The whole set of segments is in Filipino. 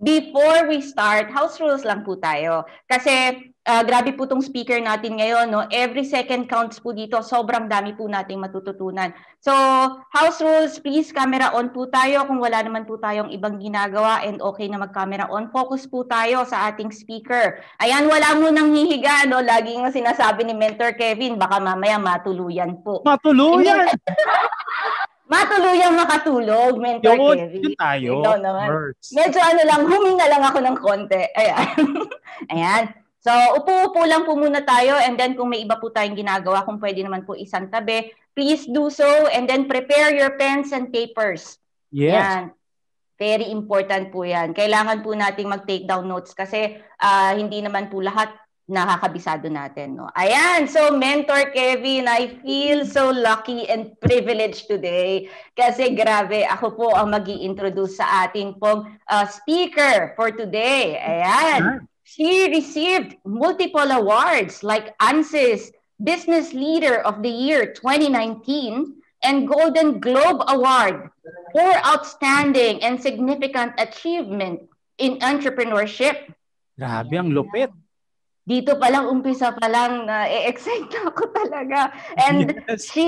Before we start, house rules lang po tayo. Kasi grabe po tong speaker natin ngayon, no? Every second counts po dito. Sobrang dami po nating matututunan. So, house rules, please, camera on po tayo. Kung wala naman po tayong ibang ginagawa and okay na mag-camera on, focus po tayo sa ating speaker. Ayan, wala mo nang hihiga, no? Laging sinasabi ni Mentor Kevin, baka mamaya matuluyan po. Matuluyan! Matuluyang makatulog, Mentor Kevin. Yun tayo. Ikaw naman. Medyo lang, huminga lang ako ng konti. Ayan. Ayan. So, upo-upo lang po muna tayo and then kung may iba po tayong ginagawa, kung pwede naman po isang tabi, please do so and then prepare your pens and papers. Yes. Yan. Very important po yan. Kailangan po nating mag-take down notes kasi hindi naman po lahat nakakabisado natin, no? Ayan, so Mentor Kevin, I feel so lucky and privileged today kasi grabe, ako po ang mag-i-introduce sa ating pong speaker for today. Ayan, she received multiple awards like ANSYS Business Leader of the Year 2019 and Golden Globe Award for Outstanding and Significant Achievement in Entrepreneurship. Grabe, ang lupit. Dito pa lang, umpisa pa lang, excite na ako talaga. And yes, she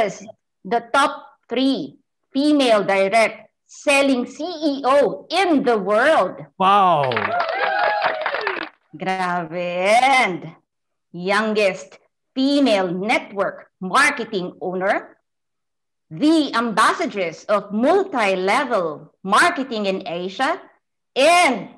is the top 3 female direct selling CEO in the world. Wow! Grabe. And youngest female network marketing owner, the ambassadress of multi-level marketing in Asia, and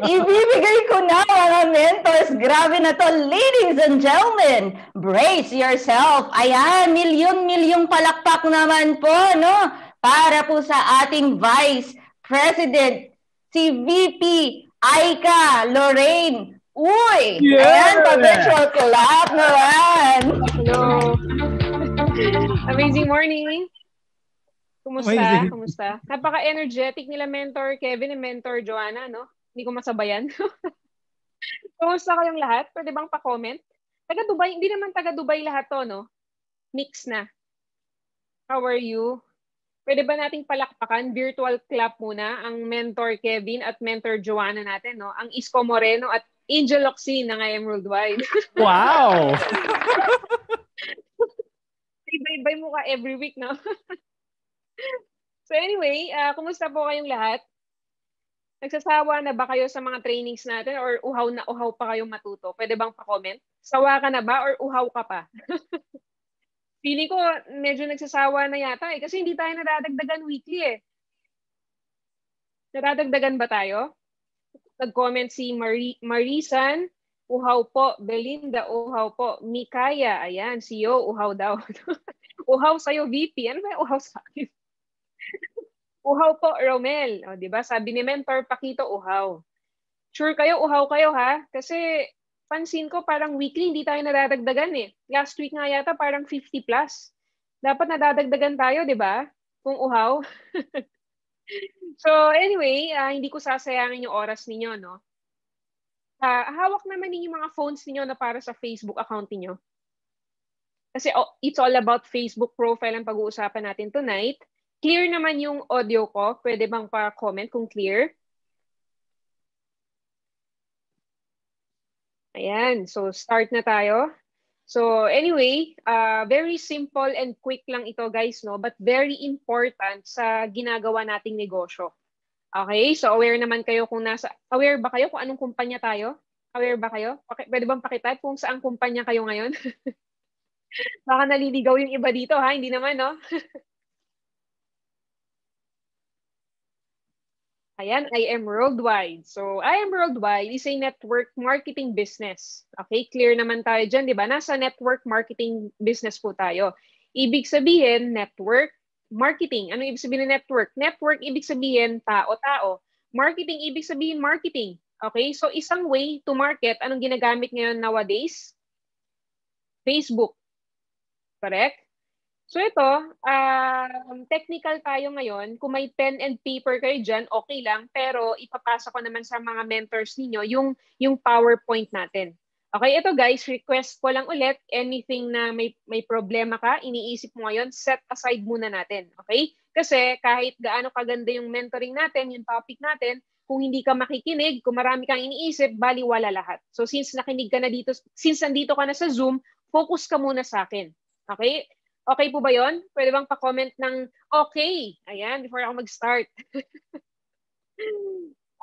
ibibigay ko na mga mentors. Grabe na to, ladies and gentlemen. Brace yourself. Ayan, milyon-milyong palakpak naman po, no? Para po sa ating Vice President, si VP Aika Lorraine. Uy! Yeah! Ayan, virtual clap naman. Hello. Amazing morning. Kumusta? Amazing. Kumusta? Napaka-energetic nila Mentor Kevin and Mentor Joanna, no? Hindi ko masabayan. Kumusta kayong lahat? Pwede bang pa-comment? Taga Dubai, hindi naman taga Dubai lahat to, no? Mix na. How are you? Pwede ba nating palakpakan, virtual clap muna, ang Mentor Kevin at Mentor Joanna natin, no? Ang Isko Moreno at Angel Locsin ng I Am Worldwide. Wow! Iba-ibay mo ka every week, no? So anyway, kumusta po kayong lahat? Nagsasawa na ba kayo sa mga trainings natin or uhaw na uhaw pa kayong matuto? Pwede bang pa-comment? Sawa ka na ba or uhaw ka pa? Feeling ko medyo nagsasawa na yata kasi hindi tayo nadadagdagan weekly eh. Nadadagdagan ba tayo? Nag-comment si Marisan, uhaw po. Belinda, uhaw po. Mikaya, ayan, CEO, uhaw daw. Uhaw sa'yo, VP. Ano ba yung uhaw sa akin? Uhaw po, Romel. O, diba? Sabi ni Mentor, Pakito, uhaw. Sure kayo, uhaw kayo ha? Kasi pansin ko parang weekly hindi tayo nadadagdagan eh. Last week nga yata parang 50 plus. Dapat nadadagdagan tayo, diba? Kung uhaw. So anyway, hindi ko sasayangin yung oras ninyo, no? Hawak naman ninyo mga phones ninyo na para sa Facebook account niyo. Kasi it's all about Facebook profile ang pag-uusapan natin tonight. Clear naman yung audio ko. Pwede bang pa-comment kung clear? Ayan. So, start na tayo. So, anyway, very simple and quick lang ito, guys, no? But very important sa ginagawa nating negosyo. Okay? So, aware naman kayo aware ba kayo kung anong kumpanya tayo? Aware ba kayo? Pwede bang pakitype kung saan kumpanya kayo ngayon? Baka naliligaw yung iba dito, ha? Hindi naman, no? Ayan, I Am Worldwide. So, I Am Worldwide is a network marketing business. Okay, clear naman tayo dyan, di ba? Nasa network marketing business po tayo. Ibig sabihin, network marketing. Ano ibig sabihin ng network? Network, ibig sabihin, tao-tao. Marketing, ibig sabihin, marketing. Okay, so isang way to market, anong ginagamit ngayon nowadays? Facebook. Correct? So ito, technical tayo ngayon. Kung may pen and paper kayo dyan, okay lang. Pero ipapasa ko naman sa mga mentors ninyo yung PowerPoint natin. Okay, ito guys, request ko lang ulit. Anything na may problema ka, iniisip mo ngayon, set aside muna natin. Okay? Kasi kahit gaano kaganda yung mentoring natin, yung topic natin, Kung hindi ka makikinig, kung marami kang iniisip, baliwala lahat. So since nakinig ka na dito, since nandito ka na sa Zoom, focus ka muna sa akin. Okay? Okay po ba yon? Pwede bang pa-comment ng okay? Ayan, before ako mag-start.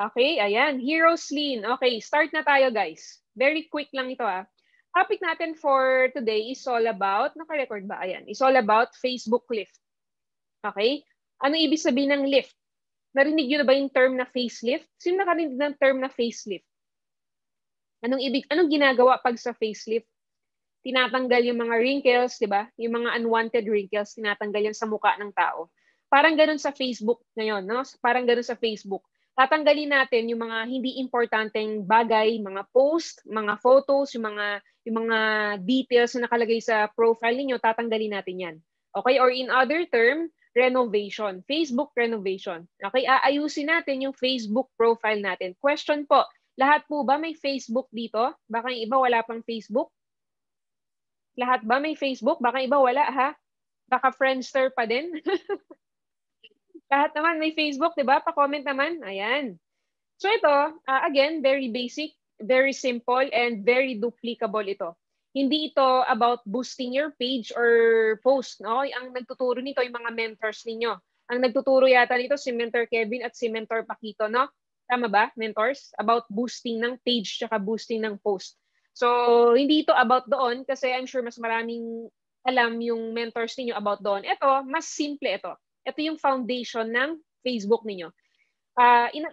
Okay, ayan. Heroes Lean. Okay, start na tayo guys. Very quick lang ito ah. Topic natin for today is all about, naka-record ba? Ayan, is all about Facebook lift. Okay? Ano ibig sabihin ng lift? Narinig nyo na ba yung term na facelift? Sino nakarinig ng term na facelift? Anong ginagawa pag sa facelift? Tinatanggal yung mga wrinkles, di ba? Yung mga unwanted wrinkles, tinatanggal yan sa mukha ng tao. Parang ganun sa Facebook ngayon, no? Parang ganun sa Facebook. Tatanggalin natin yung mga hindi importanteng bagay, mga post, mga photos, yung mga details na nakalagay sa profile niyo, tatanggalin natin yan. Okay? Or in other term, renovation. Facebook renovation. Okay? Aayusin natin yung Facebook profile natin. Question po, lahat po ba may Facebook dito? Baka yung iba wala pang Facebook? Lahat ba may Facebook? Baka iba wala, ha? Baka Friendster pa din? Lahat naman may Facebook, di ba? Pa-comment naman. Ayan. So ito, again, very basic, very simple, and very duplicable ito. Hindi ito about boosting your page or post, no? Ang nagtuturo nito yung mga mentors ninyo. Ang nagtuturo yata nito si Mentor Kevin at si Mentor Paquito, no? Tama ba, mentors? About boosting ng page tsaka boosting ng post. So, hindi ito about doon kasi I'm sure mas maraming alam yung mentors ninyo about doon. Ito, mas simple ito. Ito yung foundation ng Facebook ninyo.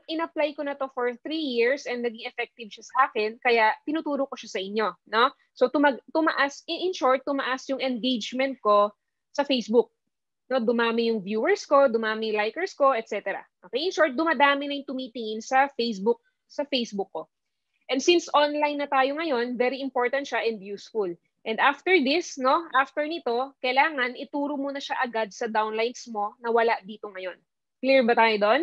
In-apply ko na to for 3 years and naging effective siya sa akin, kaya tinuturo ko siya sa inyo. No? So, tumaas, in short, tumaas yung engagement ko sa Facebook. No? Dumami yung viewers ko, dumami yung likers ko, etc. Okay? In short, dumadami na yung tumitingin sa Facebook ko. And since online na tayo ngayon, very important siya and useful. And after this, no, after nito, kailangan ituro mo na siya agad sa downlines mo na wala dito ngayon. Clear ba tayo doon?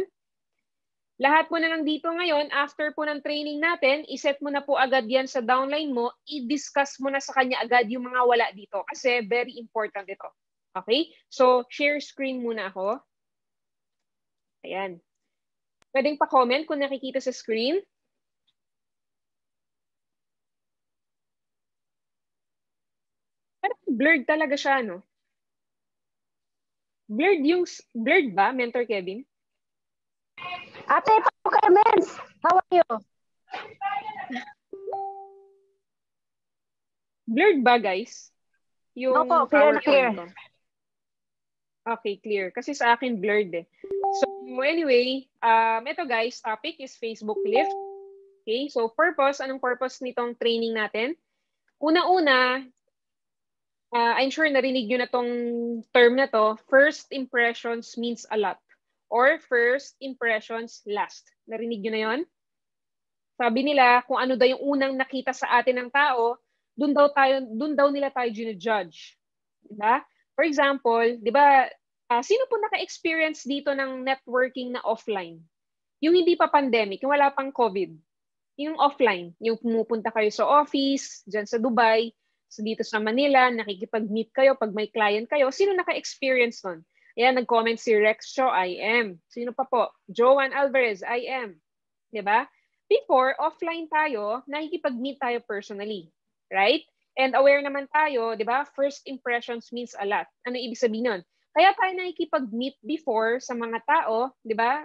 Lahat po na nandito ngayon, after po ng training natin, iset mo na po agad yan sa downline mo, i-discuss mo na sa kanya agad yung mga wala dito kasi very important ito. Okay? So, share screen muna ako. Ayan. Pwedeng pa-comment kung nakikita sa screen. Blurred talaga siya, no? Blurred ba, Mentor Kevin? Ate, Paco Carmens, how are you? Blurred ba, guys? Yung Opo, clear na clear. Okay, clear. Kasi sa akin, blurred eh. So, anyway, ito guys, topic is Facebook lift. Okay, so anong purpose nitong training natin? Una-una, I'm sure narinig nyo na tong term na to, first impressions means a lot. Or first impressions last. Narinig nyo na yon? Sabi nila, kung ano daw yung unang nakita sa atin ng tao, dun daw nila tayo gina-judge. Diba? For example, diba, sino po naka-experience dito ng networking na offline? Yung hindi pa pandemic, yung wala pang COVID. Yung offline, yung pumupunta kayo sa office, dyan sa Dubai, dito sa Manila, nakikipag-meet kayo pag may client kayo. Sino naka-experience nun? Ayan, nag-comment si Rex Shaw, I am. Sino pa po? Joan Alvarez, I am. Diba? Before, offline tayo, nakikipag-meet tayo personally. Right? And aware naman tayo, diba? First impressions means a lot. Ano ibig sabihin nun? Kaya tayo nakikipag-meet before sa mga tao, diba?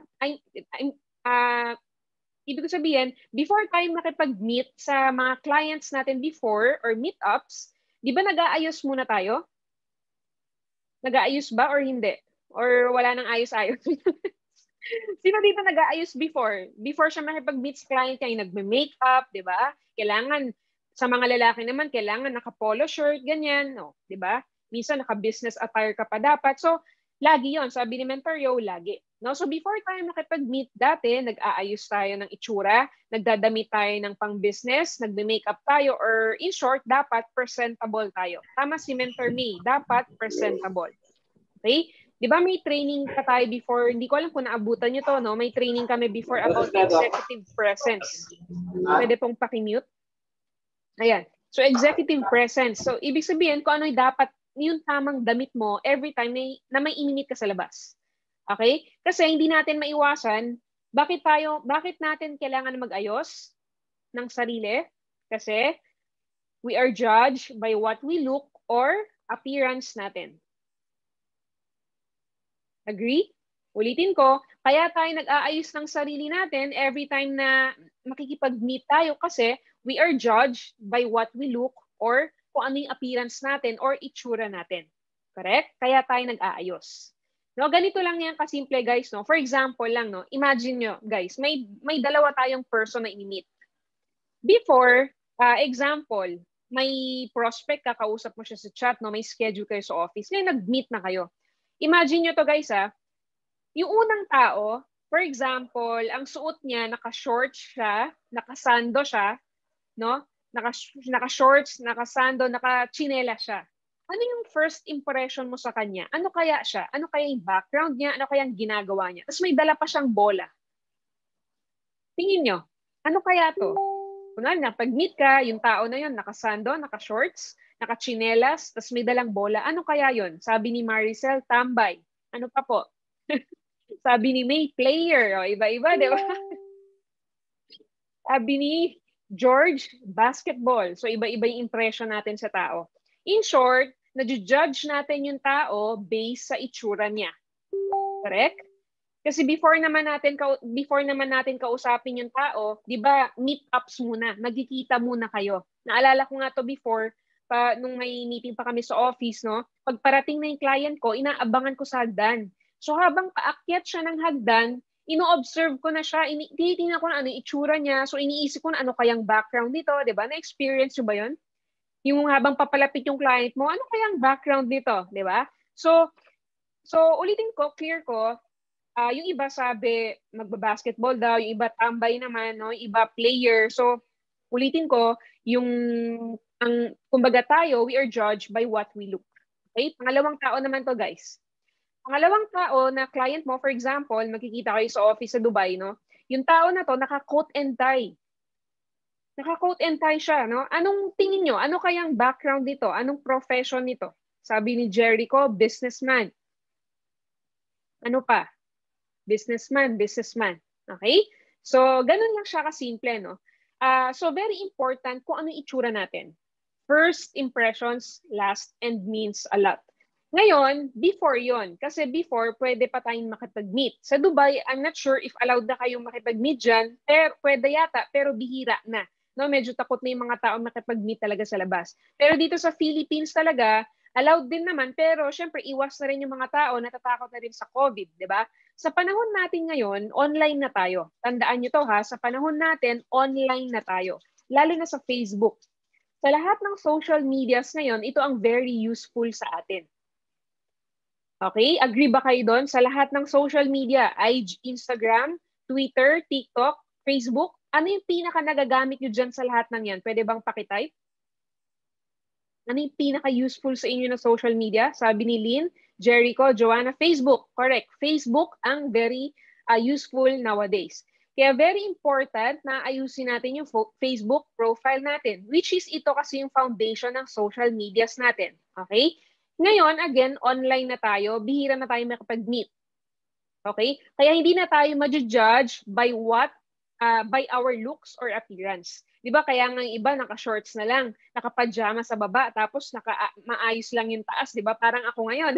Ibig sabihin, before tayo makipag-meet sa mga clients natin before or meetups, di ba nag-aayos muna tayo? Nag-aayos ba or hindi? Or wala nang ayos-ayos? Sino dito nag-aayos before? Before siya makipag-meet sa client kayo, nagme-makeup, di ba? Kailangan, sa mga lalaki naman, kailangan naka-polo shirt, ganyan, no? Di ba? Minsan naka-business attire ka pa dapat. So, lagi yon, sabi ni Mentor Yo, lagi. No? So before tayo makipag-meet dati, nag-aayos tayo ng itsura, nagdadamit tayo ng pang-business, nagme-makeup tayo, or in short, dapat presentable tayo. Tama si Mentor May, dapat presentable. Okay? Di ba may training ka tayo before, hindi ko alam kung naabutan nyo to, no? May training kami before about executive presence. Pwede pong pakimute. Ayan. So executive presence. So ibig sabihin kung ano yung dapat yung tamang damit mo every time na may iminit ka sa labas. Okay? Kasi hindi natin maiwasan Bakit natin kailangan mag-ayos ng sarili? Kasi we are judged by what we look or appearance natin. Agree? Ulitin ko, kaya tayo nag-aayos ng sarili natin every time na makikipag-meet tayo kasi we are judged by what we look or kung ano yung appearance natin or itsura natin. Correct? Kaya tayo nag-aayos. No, ganito lang yan kasimple guys, no. For example lang, no. Imagine nyo, guys, may dalawa tayong person na ini-meet. Before, example, may prospect, kakausap mo siya sa chat, no, may schedule kayo sa office, ngayon nag-meet na kayo. Imagine nyo to guys, yung unang tao, for example, ang suot niya, naka-short siya, nakasando siya, no? Naka-shorts, nakasando, naka-chinela siya. Ano yung first impression mo sa kanya? Ano kaya siya? Ano kaya yung background niya? Ano kaya yung ginagawa niya? Tapos may dala pa siyang bola. Tingin nyo, ano kaya to? Kunwari na, pag-meet ka, yung tao na yun, nakasando, naka-shorts, naka-chinelas, tapos may dalang bola. Ano kaya yun? Sabi ni Maricel, tambay. Ano pa po? Sabi ni May, player. O, iba-iba, di ba? Sabi ni George, basketball. So, iba-iba yung impression natin sa tao. In short, na-judge natin yung tao based sa itsura niya. Correct? Kasi before naman natin kausapin yung tao, 'di ba, meet-ups muna, magkikita muna kayo. Naalala ko nga to before, nung may meeting pa kami sa office, no? Pag parating na yung client ko, inaabangan ko sa hagdan. So habang paakyat siya ng hagdan, ino-observe ko na siya, tinitingnan ko na ano yung itsura niya, so iniisip ko na ano kayang background nito, 'di ba? Na-experience mo ba 'yon? Yung habang papalapit yung client mo, ano kayang background nito, 'di ba? So ulitin ko, clear ko, yung iba sabi magba-basketball daw, yung iba tambay naman, no? Yung iba player. So ulitin ko, kumbaga tayo, we are judged by what we look. Okay? Pangalawang tao naman to, guys. Pangalawang tao na client mo, for example, magkikita kayo sa office sa Dubai, no? Yung tao na to, naka-coat and tie. Naka-coat and tie siya, no? Anong tingin nyo? Ano kayang background nito? Anong profession nito? Sabi ni Jericho, businessman. Ano pa? Businessman. Okay? So, ganun lang siya kasimple, no? So, very important kung ano itsura natin. First impressions last and means a lot. Ngayon, before yon, kasi before, pwede pa tayong makipag-meet. Sa Dubai, I'm not sure if allowed na kayong makipag-meet dyan, pero pwede yata, pero bihira na. No, medyo takot na yung mga tao makipag-meet talaga sa labas. Pero dito sa Philippines talaga, allowed din naman, pero syempre iwas na rin yung mga tao, natatakot na rin sa COVID, di ba? Sa panahon natin ngayon, online na tayo. Tandaan nyo to ha, sa panahon natin, online na tayo. Lalo na sa Facebook. Sa lahat ng social medias ngayon, ito ang very useful sa atin. Okay? Agree ba kayo doon? Sa lahat ng social media, Instagram, Twitter, TikTok, Facebook, ano yung pinaka-nagagamit nyo dyan sa lahat ng yan? Pwede bang pakitype? Ano yung pinaka-useful sa inyo na social media? Sabi ni Lynn, Jericho, Joanna, Facebook. Correct. Facebook ang very useful nowadays. Kaya very important na ayusin natin yung Facebook profile natin, which is ito kasi yung foundation ng social medias natin. Okay? Ngayon, again, online na tayo, bihira na tayo makapag-meet. Okay? Kaya hindi na tayo ma-judge by by our looks or appearance. 'Di ba? Kaya nga yung iba naka-shorts na lang, naka-pajama sa baba, tapos maayos lang yung taas, 'di ba? Parang ako ngayon.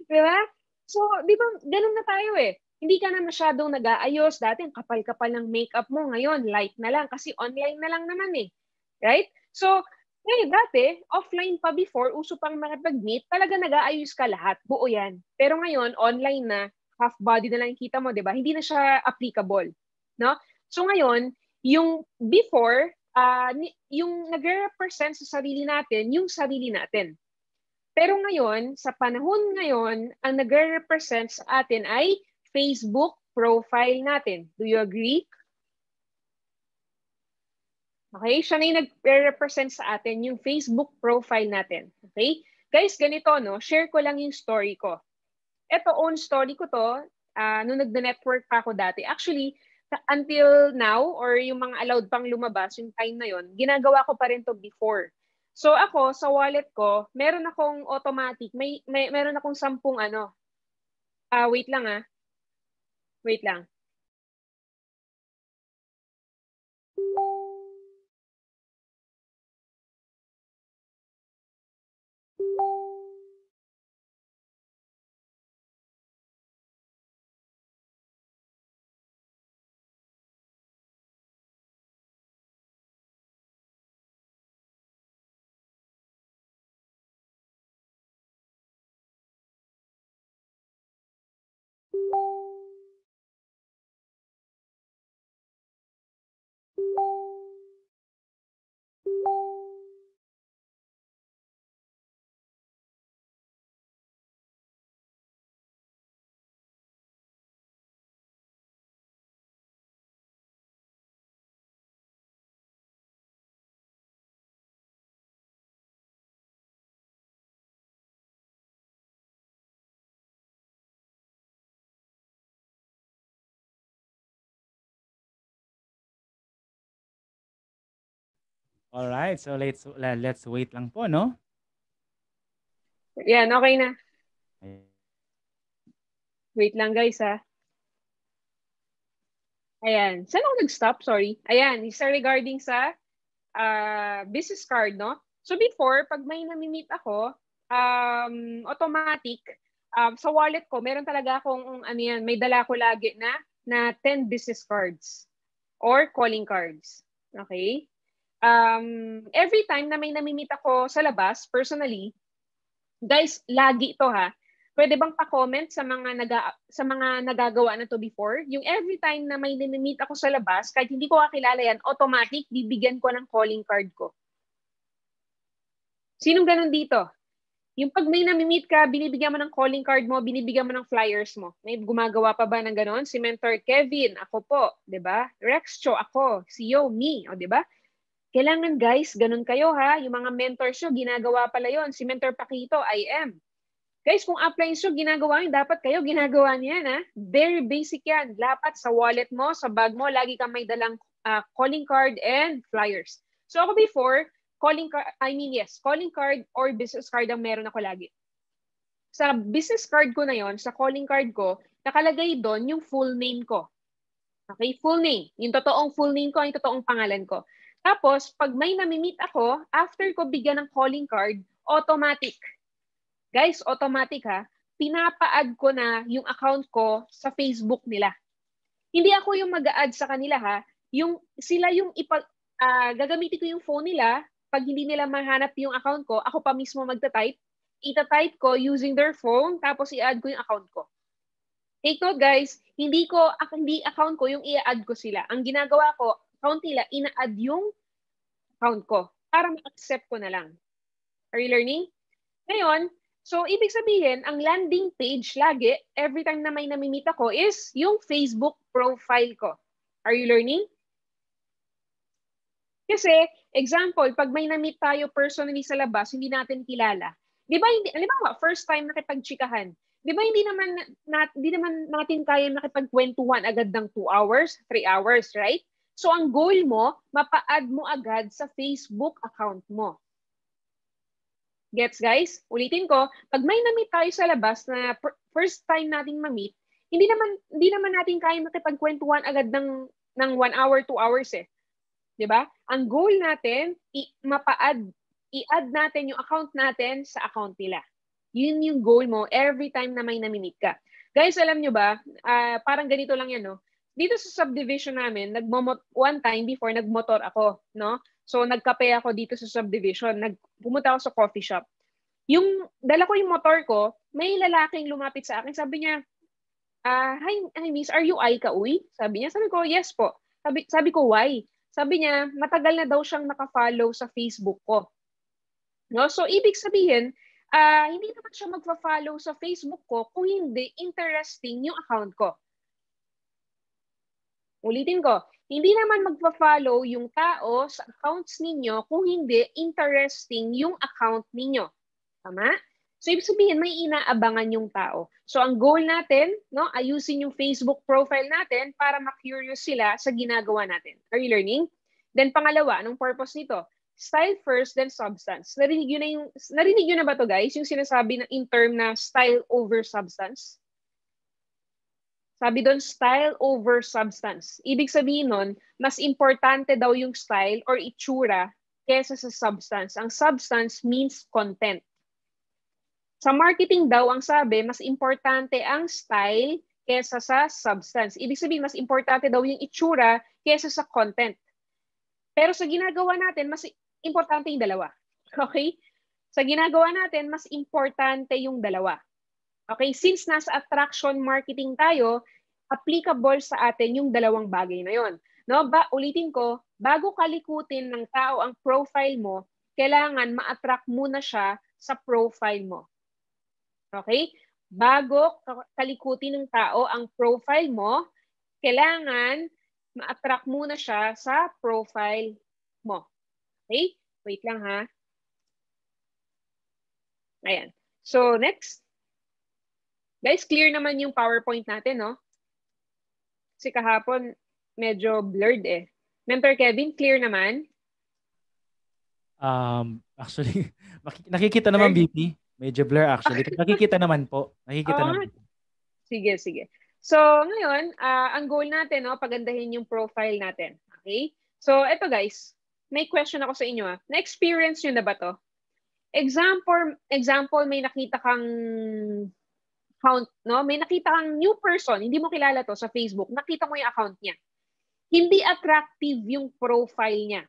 'Di ba? So, 'di ba, ganun na tayo eh. Hindi ka na masyadong nag-aayos. Dati ang kapal-kapal ng makeup mo, ngayon light na lang kasi online na lang naman eh. Right? So, ngayon, dati, offline pa before, uso pang makipag-meet, talaga nag-aayos ka lahat, buo yan. Pero ngayon, online na, half body na lang yung kita mo, di ba? Hindi na siya applicable. No? So ngayon, yung before, yung nagre-represent sa sarili natin, yung sarili natin. Pero ngayon, sa panahon ngayon, ang nagre-represent sa atin ay Facebook profile natin. Do you agree? Okay, siya na yung nag-represent sa atin, yung Facebook profile natin. Okay? Guys, ganito, no? Share ko lang yung story ko. Ito, own story ko to, nung nag-network pa ako dati. Actually, until now, or yung mga allowed pang lumabas, yung time na yon, ginagawa ko pa rin to before. So ako, sa wallet ko, meron akong automatic, meron akong 10 wait lang. Alright, so let's wait lang po, no? Yan, okay na. Wait lang guys ha. Ayan. Saan ako nag-stop? Sorry. Ayan. Isa regarding sa business card, no? So before, pag may nami-meet ako, automatic, sa wallet ko, meron talaga akong, may dala ko lagi na 10 business cards or calling cards. Okay? Every time na may nami-meet ako sa labas, personally, guys, lagi ito ha. Pwede bang pa-comment sa mga nagagawa na to before? Yung every time na may nami-meet ako sa labas, kahit hindi ko kakilala yan, automatic, bibigyan ko ng calling card ko. Sinong ganun dito? Yung pag may nami-meet ka, binibigyan mo ng calling card mo, binibigyan mo ng flyers mo. May gumagawa pa ba ng ganun? Si Mentor Kevin, ako po, 'di ba? Rexcho, ako, si Yo, me, o 'di ba? Kailangan guys, ganun kayo ha. Yung mga mentors nyo, ginagawa pala yon. Si Mentor Paquito, I am. Guys, kung uplines nyo, ginagawa nyo, dapat kayo ginagawa niyan ha. Very basic yan. Dapat sa wallet mo, sa bag mo, lagi kang may dalang calling card and flyers. So ako before, calling card or business card ang meron ako lagi. Sa business card ko na yon, sa calling card ko, nakalagay doon yung full name ko. Okay, full name. Yung totoong full name ko, yung totoong pangalan ko. Tapos, pag may nami-meet ako, after ko bigyan ng calling card, automatic. Guys, automatic ha, pinapa-add ko na yung account ko sa Facebook nila. Hindi ako yung mag-a-add sa kanila ha, sila yung gagamitin ko yung phone nila, pag hindi nila mahanap yung account ko, ako pa mismo magta-type, ita-type ko using their phone, tapos i-add ko yung account ko. Take note guys, hindi account ko yung i-add ko sila. Ang ginagawa ko, account nila, ina-add yung account ko para ma-accept ko na lang. Are you learning? Ngayon, so ibig sabihin, ang landing page lagi, every time na may nami-meet ako, is yung Facebook profile ko. Are you learning? Kasi, example, pag may na-meet tayo personally sa labas, hindi natin kilala. Di ba, first time nakipagchikahan, di ba hindi naman natin kaya nakipagkwentuhan agad ng 2 hours, 3 hours, right? So, ang goal mo, mapa-add mo agad sa Facebook account mo. Gets, guys? Ulitin ko, pag may na-meet tayo sa labas na first time nating ma-meet, hindi naman natin kaya makipagkwentuhan agad ng 1 hour, 2 hours eh. 'Di ba? Ang goal natin, i-add natin yung account natin sa account nila. Yun yung goal mo every time na may nami-meet ka. Guys, alam nyo ba, parang ganito lang yan, no? Dito sa subdivision namin, one time before, nagmotor ako, no? So, nagkape ako dito sa subdivision. Pumunta ako sa coffee shop. Dala ko yung motor ko, may lalaking lumapit sa akin. Sabi niya, hi miss, are you Aika Uy? Sabi niya. Sabi ko, yes po. Sabi ko, why? Sabi niya, matagal na daw siyang naka-follow sa Facebook ko. No? So, ibig sabihin, hindi naman siya magpa-follow sa Facebook ko kung hindi interesting yung account ko. Ulitin ko, hindi naman magpa-follow yung tao sa accounts ninyo kung hindi interesting yung account ninyo. Tama? So, ibig sabihin, may inaabangan yung tao. So, ang goal natin, no, ayusin yung Facebook profile natin para ma-curious sila sa ginagawa natin. Are you learning? Then, pangalawa, anong purpose nito? Style first, then substance. Narinig nyo na ba to guys? Yung sinasabi na in term na style over substance? Sabi doon, style over substance. Ibig sabihin nun, mas importante daw yung style or itsura kesa sa substance. Ang substance means content. Sa marketing daw, ang sabi, mas importante ang style kesa sa substance. Ibig sabihin, mas importante daw yung itsura kesa sa content. Pero sa ginagawa natin, mas importante yung dalawa. Okay? Sa ginagawa natin, mas importante yung dalawa. Okay? Since nasa attraction marketing tayo, applicable sa atin yung dalawang bagay na yon. No? Ulitin ko, bago kalikutin ng tao ang profile mo, kailangan ma-attract muna siya sa profile mo. Okay? Bago kalikutin ng tao ang profile mo, kailangan ma-attract muna siya sa profile mo. Okay? Wait lang ha. Ayan. So, next. Guys, clear naman yung PowerPoint natin, no? Kasi kahapon, medyo blurred eh. Mentor Kevin, clear naman? Actually, nakikita naman, BP. Medyo blur actually. Nakikita naman po. Nakikita naman. Sige, sige. So, ngayon, ang goal natin, no, pagandahin yung profile natin. Okay? So, eto guys, may question ako sa inyo. Na-experience nyo na ba to? Example, may nakita kang account, no? May nakita kang new person, hindi mo kilala to sa Facebook, nakita mo yung account niya. Hindi attractive yung profile niya.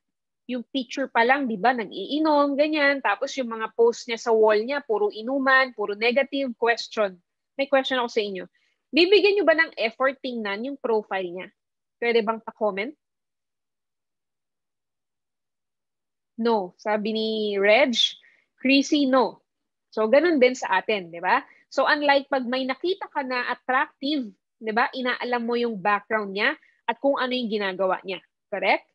Yung picture pa lang, di ba, nag-iinom, ganyan. Tapos yung mga post niya sa wall niya, puro inuman, puro negative question. May question ako sa inyo. Bibigyan nyo ba ng effort tingnan yung profile niya? Pwede bang pa-comment? No. Sabi ni Reg, Chrissy, no. So, ganun din sa atin, di ba? So, unlike pag may nakita ka na attractive, di ba, inaalam mo yung background niya at kung ano yung ginagawa niya. Correct?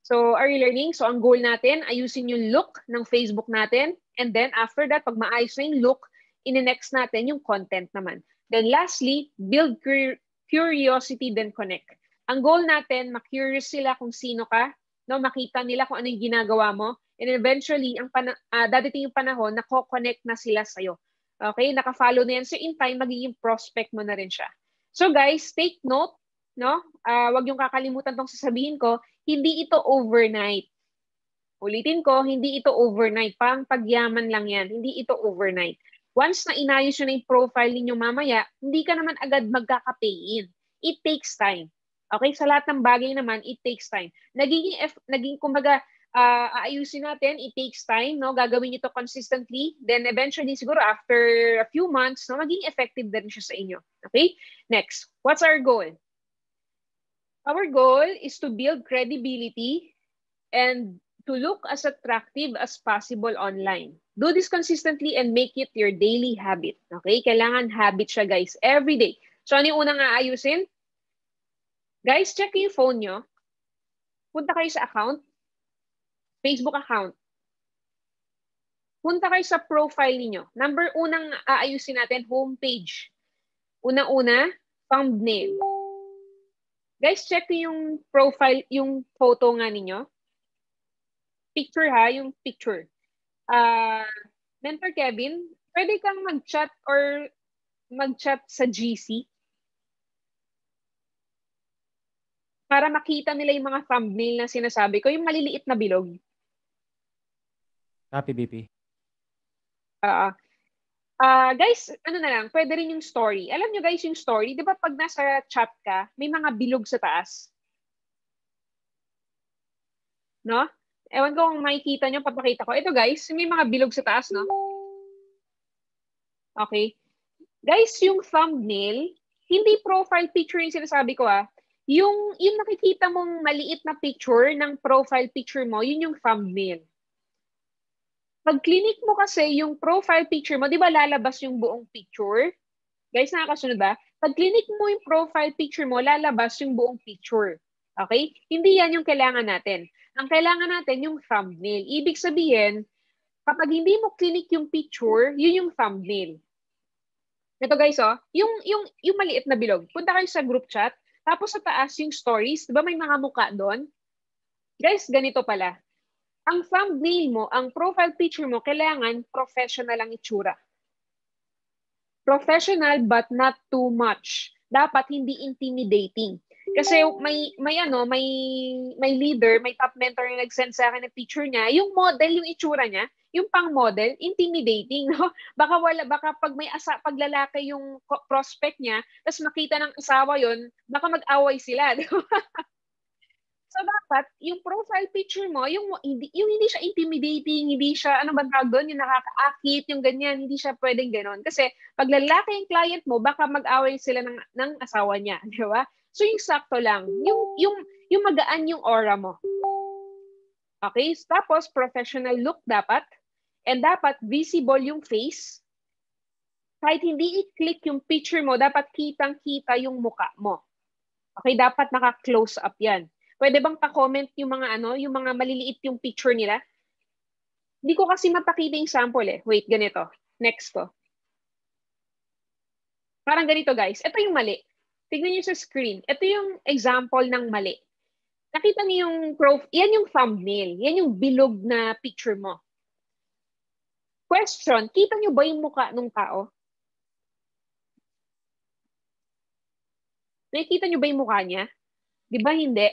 So, are you learning? So, ang goal natin, ayusin yung look ng Facebook natin. And then, after that, pag maayos na yung look, in-next natin yung content naman. Then, lastly, build curiosity, then connect. Ang goal natin, ma-curious sila kung sino ka, no? Makita nila kung ano yung ginagawa mo. And eventually, dadating yung panahon na ko-connect na sila sa'yo. Okay? Naka-follow na yan. So, in time, magiging prospect mo na rin siya. So, guys, take note, no? Wag yung kakalimutan tong sasabihin ko, hindi ito overnight. Ulitin ko, hindi ito overnight. Pang pagyaman lang yan. Hindi ito overnight. Once na inayos nyo na yung profile ninyo mamaya, hindi ka naman agad magkaka-pay in. It takes time. Okay? Sa lahat ng bagay naman, it takes time. Naging kumbaga, aayusin natin, it takes time, no? Gagawin nyo ito consistently. Then eventually, siguro after a few months, no, maging effective din siya sa inyo. Okay? Next, what's our goal? Our goal is to build credibility and to look as attractive as possible online. Do this consistently and make it your daily habit. Okay? Kailangan habit siya, guys. Every day. So, ano yung unang aayusin? Guys, check yung phone nyo. Punta kayo sa account. Facebook account. Punta kayo sa profile niyo. Unang aayusin natin, homepage. Unang-una, thumbnail. Guys, check yung profile, yung photo nga ninyo. Picture ha, yung picture. Mentor Kevin, pwede kang mag-chat or mag-chat sa GC para makita nila yung mga thumbnail na sinasabi ko, yung maliliit na bilog. Copy, BP. Guys, ano na lang, pwede rin yung story. Alam nyo guys, yung story, di ba pag nasa chat ka, may mga bilog sa taas? No? Ewan ko kung makikita nyo, papakita ko. Ito guys, may mga bilog sa taas, no? Okay. Guys, yung thumbnail, hindi profile picture yung sinasabi ko Yung nakikita mong maliit na picture ng profile picture mo, yun yung thumbnail. Pag clinic mo kasi yung profile picture mo, di ba lalabas yung buong picture? Guys, nakakasunod ba? Pag clinic mo yung profile picture mo, lalabas yung buong picture. Okay? Hindi yan yung kailangan natin. Ang kailangan natin yung thumbnail. Ibig sabihin, kapag hindi mo clinic yung picture, yun yung thumbnail. Ito guys, yung maliit na bilog. Punta kayo sa group chat, tapos sa taas yung stories, di ba may mga mukha doon? Guys, ganito pala. Ang thumbnail mo, ang profile picture mo, kailangan professional ang itsura. Professional but not too much. dapat hindi intimidating. Kasi may leader, may top mentor na nag-send sa akin ng picture niya, yung model, yung itsura niya, yung pang-model, intimidating, no? Baka pag lalaki yung prospect niya, tapos makita ng asawa yon, baka mag-away sila, di ba? So dapat yung profile picture mo, yung hindi siya intimidating, hindi siya ano ba tawag doon, yung nakakaakit, yung ganyan, hindi siya pwedeng ganoon. Kasi pag lalaki yung client mo, baka mag-away sila ng asawa niya, di ba? So yung sakto lang, yung magaan yung aura mo. Okay? Tapos professional look dapat, and dapat visible yung face. Kahit hindi i-click yung picture mo, dapat kitang-kita yung muka mo. Okay, dapat naka-close up 'yan. Pwede bang pa-comment yung mga maliliit yung picture nila? Hindi ko kasi mapakita yung sample eh. Wait, ganito. Next ko. Parang ganito guys. Ito yung mali. Tignan niyo sa screen. Ito yung example ng mali. Nakita niyo yung yan yung thumbnail. Yan yung bilog na picture mo. Question, kita niyo ba yung mukha ng tao? Nakikita niyo ba yung mukha niya? Di ba hindi?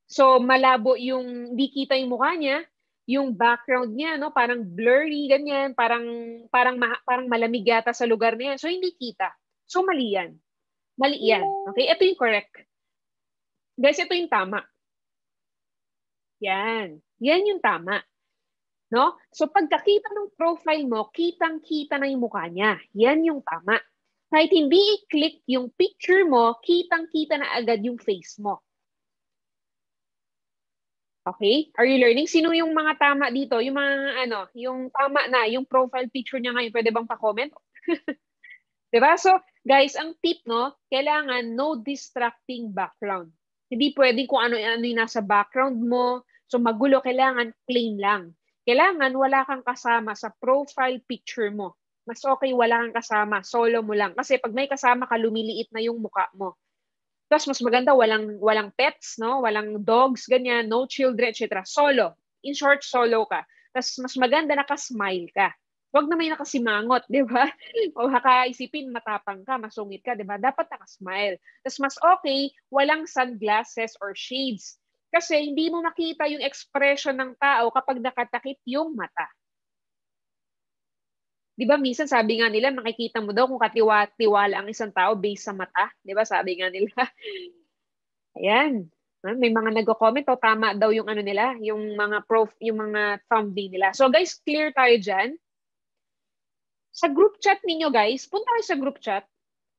So, malabo yung, di kita yung mukha niya, yung background niya, no? Parang blurry, ganyan, parang malamig yata sa lugar niya. So, hindi kita. So, mali yan. Mali yan. Okay? Ito yung correct. Guys, ito yung tama. Yan. Yan yung tama. No? So, pagkakita ng profile mo, kitang-kita na yung mukha niya. Yan yung tama. Kahit hindi i-click yung picture mo, kitang-kita na agad yung face mo. Okay? Are you learning? Sino yung mga tama dito? Yung mga yung tama na, yung profile picture niya ngayon, pwede bang pa-comment? Diba? So, guys, ang tip, no, kailangan no distracting background. Hindi pwedeng kung ano-ano yung nasa background mo. So, magulo, kailangan plain lang. Kailangan wala kang kasama sa profile picture mo. Mas okay wala kang kasama, solo mo lang. Kasi pag may kasama ka, lumiliit na yung mukha mo. Tapos mas maganda, walang pets, no? Walang dogs, ganyan, no children, etc. Solo. In short, solo ka. Tapos mas maganda, nakasmile ka. Huwag na may nakasimangot, di ba? O isipin, matapang ka, masungit ka, di ba? Dapat nakasmile. Tapos mas okay, walang sunglasses or shades. Kasi hindi mo makita yung expression ng tao kapag nakatakip yung mata. Di ba minsan sabi nga nila, makikita mo daw kung katiwala ang isang tao based sa mata. Di ba sabi nga nila. Ayan. May mga nagko-comment, tama daw yung nila, yung mga thumbnail nila. So guys, clear tayo dyan. Sa group chat ninyo guys, punta kayo sa group chat.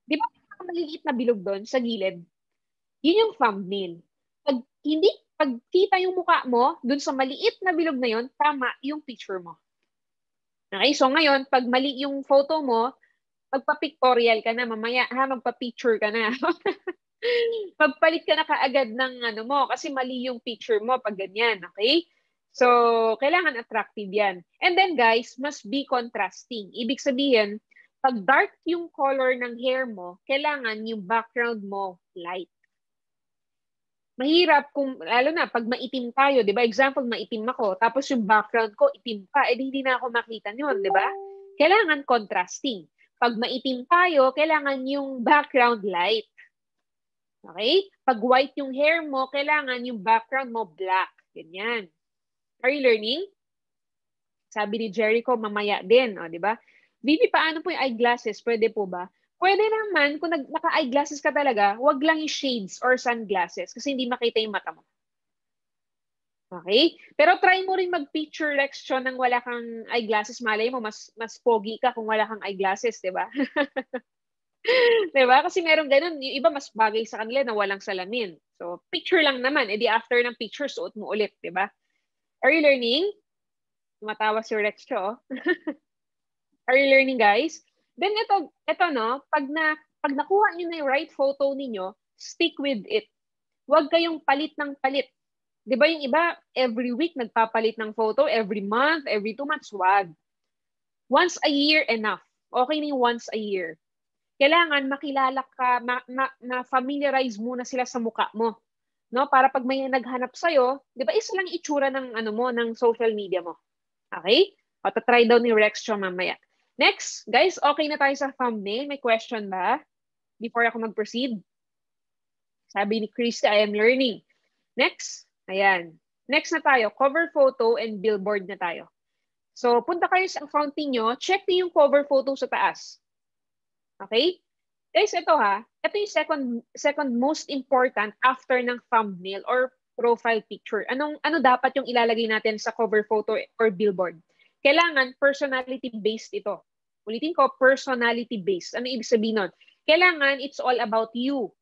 Di ba may maliliit na bilog doon sa gilid? Yun yung thumbnail. Pag kita yung mukha mo, doon sa maliit na bilog na yun, tama yung picture mo. Okay, so ngayon, pag mali yung photo mo, magpa-pictorial ka na, mamaya, magpa-picture ka na. Pagpalit ka na kaagad ng mo, kasi mali yung picture mo pag ganyan, okay? So, kailangan attractive yan. And then guys, must be contrasting. Ibig sabihin, pag dark yung color ng hair mo, kailangan yung background mo light. Mahirap kung, lalo na, pag maitim tayo, di ba? Example, maitim ako, tapos yung background ko, itim pa, hindi na ako makita yun, di ba? Kailangan contrasting. Pag maitim tayo, kailangan yung background light. Okay? Pag white yung hair mo, kailangan yung background mo black. Ganyan. Are you learning? Sabi ni Jericho, mamaya din, di ba? Bibi, paano po yung eyeglasses? Pwede po ba? Pwede naman, kung naka-eyeglasses ka talaga, wag lang yung shades or sunglasses kasi hindi makita yung mata mo. Okay? Pero try mo rin mag-picture lection nang wala kang eyeglasses. Malay mo, mas pogi ka kung wala kang eyeglasses, di ba? Di ba? Kasi meron ganun. Yung iba mas bagay sa kanila na walang salamin. So, picture lang naman. Edi after ng picture, suot mo ulit, di ba? Are you learning? Tumatawa si Rexcho. Are you learning, guys? Then ito no, pag nakuha niyo na yung right photo niyo, stick with it. Huwag kayong palit ng palit. 'Di ba yung iba every week nagpapalit ng photo, every month, every 2 months, wag. Once a year enough. Okay na yung once a year. Kailangan makilala ka, na-familiarize muna sila sa mukha mo. No, para pag may naghanap sa'yo, 'di ba isa lang itsura ng ng social media mo. Okay? O try daw ni Rexcho mamaya. Next, guys, okay na tayo sa thumbnail. May question ba? before ako mag-proceed? Sabi ni Christy, I am learning. Next. Ayan. Next na tayo. Cover photo and billboard na tayo. So, punta kayo sa account niyo, check niyo yung cover photo sa taas. Okay? Guys, ito ha. Ito yung second most important after ng thumbnail or profile picture. Ano dapat yung ilalagay natin sa cover photo or billboard? Kailangan personality-based ito. Ulitin ko, personality-based. Ano ibig sabihin nun? Kailangan it's all about you.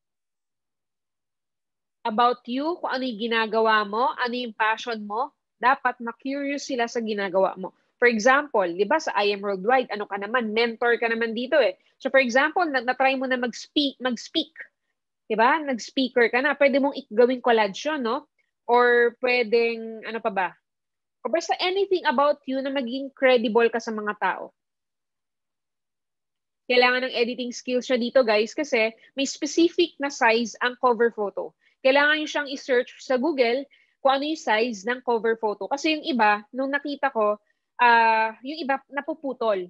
About you, kung ano yung ginagawa mo, ano yung passion mo, dapat ma-curious sila sa ginagawa mo. For example, di ba sa I Am Worldwide, ano ka naman, mentor ka naman dito eh. So for example, na-try mo na mag-speak. Di ba? Nag-speaker ka na. Pwede mong gawing collage yun, no? Or pwedeng, ano pa ba? O basta anything about you na maging credible ka sa mga tao. Kailangan ng editing skills siya dito, guys, kasi may specific na size ang cover photo. Kailangan nyo siyang i-search sa Google kung ano yung size ng cover photo. Kasi yung iba, nung nakita ko, yung iba napuputol.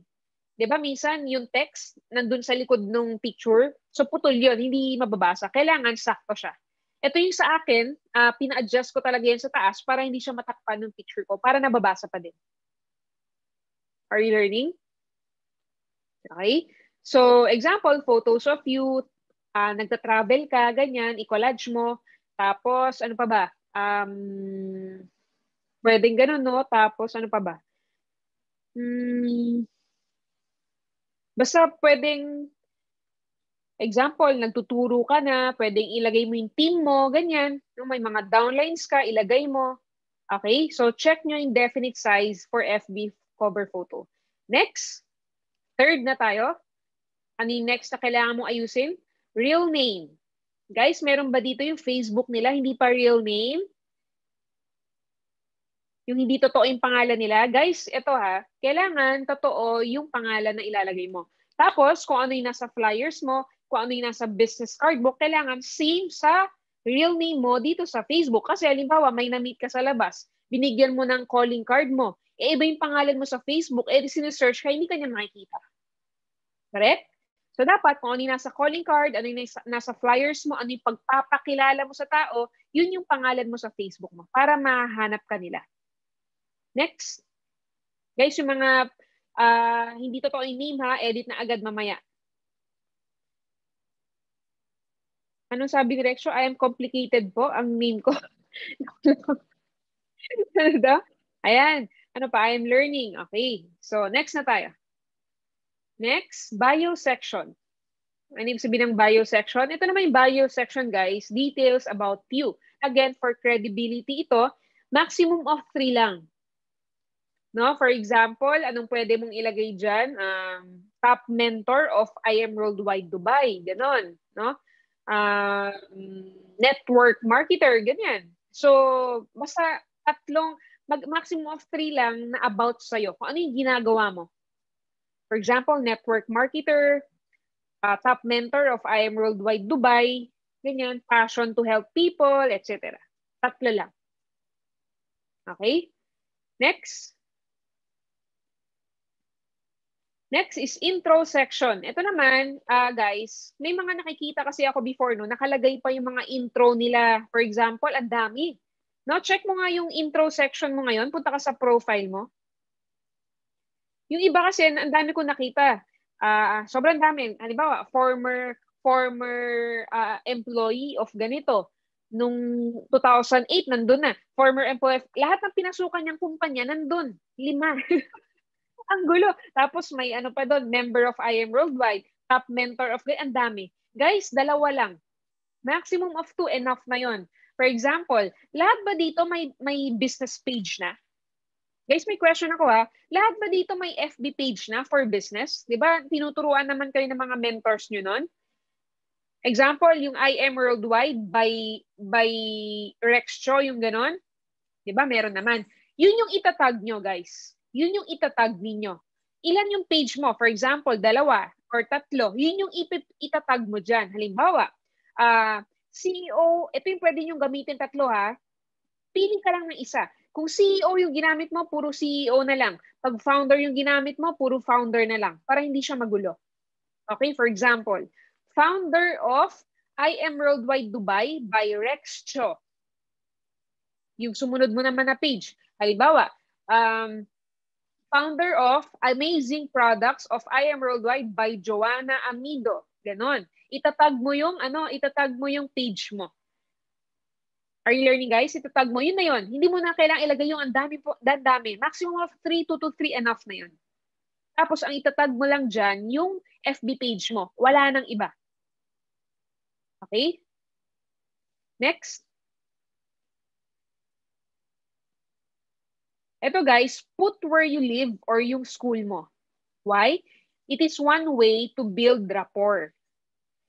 Diba minsan yung text nandun sa likod ng picture, so putol yun, hindi mababasa. Kailangan sakto siya. Ito yung sa akin, pina-adjust ko talaga yan sa taas para hindi siya matakpan ng picture ko, para nababasa pa din. Are you learning? Okay. So, example, photos of you, nagta-travel ka, ganyan, i-collage mo. Tapos, ano pa ba? Pwedeng ganun, no? Tapos, ano pa ba? Basta pwedeng, example, nagtuturo ka na, pwedeng ilagay mo yung team mo, ganyan. May mga downlines ka, ilagay mo. Okay? So, check nyo yung definite size for FB cover photo. Next, third na tayo. Ano yung next na kailangan mong ayusin? Real name. Guys, meron ba dito yung Facebook nila, hindi pa real name? Yung hindi totoo yung pangalan nila. Guys, ito ha, kailangan totoo yung pangalan na ilalagay mo. Tapos, kung ano yung nasa flyers mo, kung ano yung nasa business card mo, kailangan same sa real name mo dito sa Facebook. Kasi halimbawa, may na-meet ka sa labas, binigyan mo ng calling card mo, iba yung pangalan mo sa Facebook, sinesearch ka, hindi ka niya makikita. Correct? So, dapat, kung ano yung nasa calling card, ano yung nasa flyers mo, ano yung pagpapakilala mo sa tao, yun yung pangalan mo sa Facebook mo para mahanap ka nila. Next. Guys, yung mga hindi totoo yung name ha, edit na agad mamaya. Anong sabi ni Rexo? I am complicated po, ang name ko. Ano daw? Ayan. Ano pa? I am learning. Okay. So, next na tayo. Next, bio section. Ano yung sabihin ng bio section? Ito naman yung bio section, guys. Details about you. Again, for credibility ito, maximum of 3 lang. No? For example, anong pwede mong ilagay dyan? Top mentor of I Am Worldwide Dubai. Ganon. No? Network marketer. Ganyan. So, basta maximum of 3 lang na about sa'yo. Kung ano yung ginagawa mo. For example, network marketer, top mentor of I Am Worldwide Dubai, ganyan, passion to help people, etc. 3 lang. Okay? Next. Next is intro section. Ito naman, guys, may mga nakikita kasi ako before, no, nakalagay pa yung mga intro nila. For example, ang dami. No, check mo nga yung intro section mo ngayon. Punta ka sa profile mo. Yung iba kasi, ang dami ko nakita. Sobrang dami. Halimbawa, former employee of ganito. Nung 2008, nandun na. Former employee. Lahat ng pinasukan niyang kumpanya, nandun. 5. Ang gulo. Tapos may ano pa doon, member of I Am Worldwide, top mentor of, ang dami. Guys, 2 lang. Maximum of 2, enough na yon. For example, lahat ba dito may business page na? Guys, may question ako ha. Lahat ba dito may FB page na for business? Di ba? Tinuturuan naman kayo ng mga mentors nyo nun? Example, yung I Am Worldwide by Rex Cho, yung ganon. Di ba? Meron naman. Yun yung itatag nyo, guys. Yun yung itatag ninyo. Ilan yung page mo? For example, 2 or 3. Yun yung itatag mo dyan. Halimbawa, CEO, ito yung pwede nyo gamitin 3 ha. Pili ka lang ng isa. Kung CEO yung ginamit mo, puro CEO na lang. Pag founder yung ginamit mo, puro founder na lang. Para hindi siya magulo. Okay, for example, Founder of I Am Worldwide Dubai by Rex Cho. Yung sumunod mo naman na page. Halimbawa, founder of Amazing Products of I Am Worldwide by Joanna Amido. Ganon. Itatag mo yung page mo. Are you learning, guys? Itatag mo. Yun na yun. Hindi mo na kailangang ilagay yung ang dami. Maximum of 3, 2 to 3 enough na yun. Tapos, ang itatag mo lang dyan, yung FB page mo. Wala nang iba. Okay? Next. Ito, guys, put where you live or yung school mo. Why? It is one way to build rapport.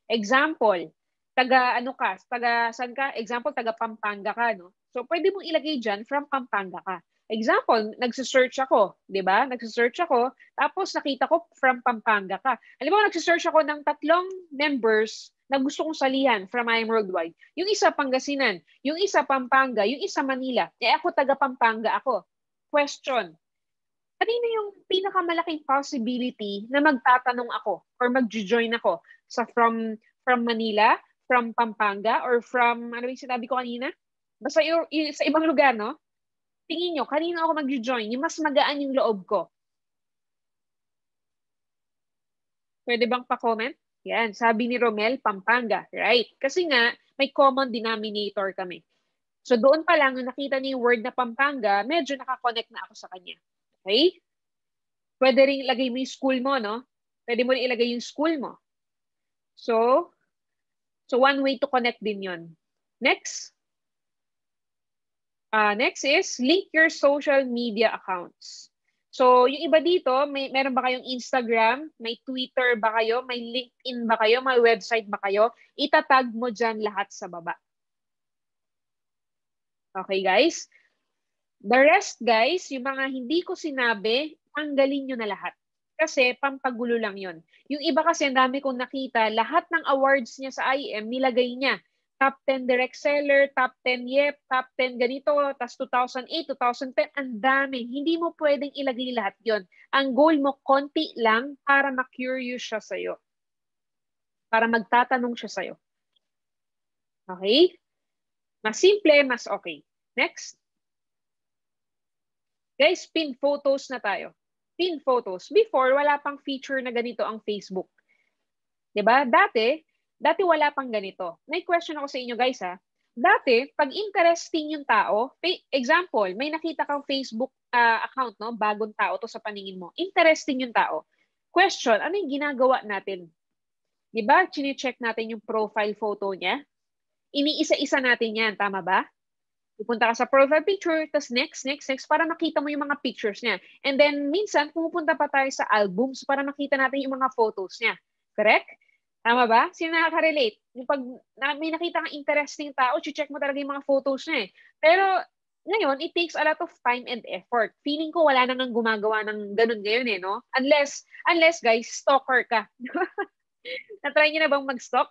Example, saan ka? Example, taga Pampanga ka, no? So, pwede mong ilagay dyan from Pampanga ka. Example, nagsisearch ako, di ba? Nagsisearch ako, tapos nakita ko from Pampanga ka. Alam mo, nagsisearch ako ng 3 members na gusto kong salihan from I Am Worldwide. Yung isa Pangasinan, yung isa Pampanga, yung isa Manila. Ako taga Pampanga ako. Question, kanina yung pinakamalaking possibility na magtatanong ako or mag-join ako sa from Manila, from Pampanga, or from, ano yung sinabi ko kanina? Basta sa ibang lugar, no? Tingin nyo, kanino ako mag-join? Yung mas magaan yung loob ko. Pwede bang pa-comment? Yan, sabi ni Romel, Pampanga. Right. Kasi nga, may common denominator kami. So doon pa lang, nung nakita niyo yung word na Pampanga, medyo nakakonect na ako sa kanya. Okay? Pwede rin ilagay mo yung school mo, no? Pwede mo rin ilagay yung school mo. So one way to connect din yon. Next. Next is link your social media accounts. So yung iba dito, meron ba kayong Instagram? May Twitter ba kayo? May LinkedIn ba kayo? May website ba kayo? Itatag mo dyan lahat sa baba. Okay, guys? The rest, guys, yung mga hindi ko sinabi, tanggalin nyo na lahat. Kasi pampagulo lang yon. Yung iba kasi, ang dami kong nakita, lahat ng awards niya sa IEM, nilagay niya. Top 10 direct seller, top 10 YEP, top 10 ganito, tas 2008, 2010, ang dami. Hindi mo pwedeng ilagay lahat yon. Ang goal mo, konti lang para ma-curious siya sa'yo. Para magtatanong siya sa'yo. Okay? Mas simple, mas okay. Next. Guys, pin photos na tayo. Pin photos. Before, wala pang feature na ganito ang Facebook. Diba? Dati wala pang ganito. May question ako sa inyo, guys, ha. Dati, pag interesting yung tao, example, may nakita kang Facebook account, no? Bagong tao to sa paningin mo. Interesting yung tao. Question, ano yung ginagawa natin? Diba? Chine-check natin yung profile photo niya. Iniisa-isa natin yan. Tama ba? Pupunta ka sa profile picture, tapos next, para makita mo yung mga pictures niya. And then, minsan, pumupunta pa tayo sa albums para makita natin yung mga photos niya. Correct? Tama ba? Sino nakaka-relate? Yung pag may nakita kang interesting tao, check mo talaga yung mga photos niya eh. Pero, ngayon, it takes a lot of time and effort. Feeling ko wala nang gumagawa ng ganun ngayon eh, no? Unless guys, stalker ka. Na-try niyo na bang mag-stalk?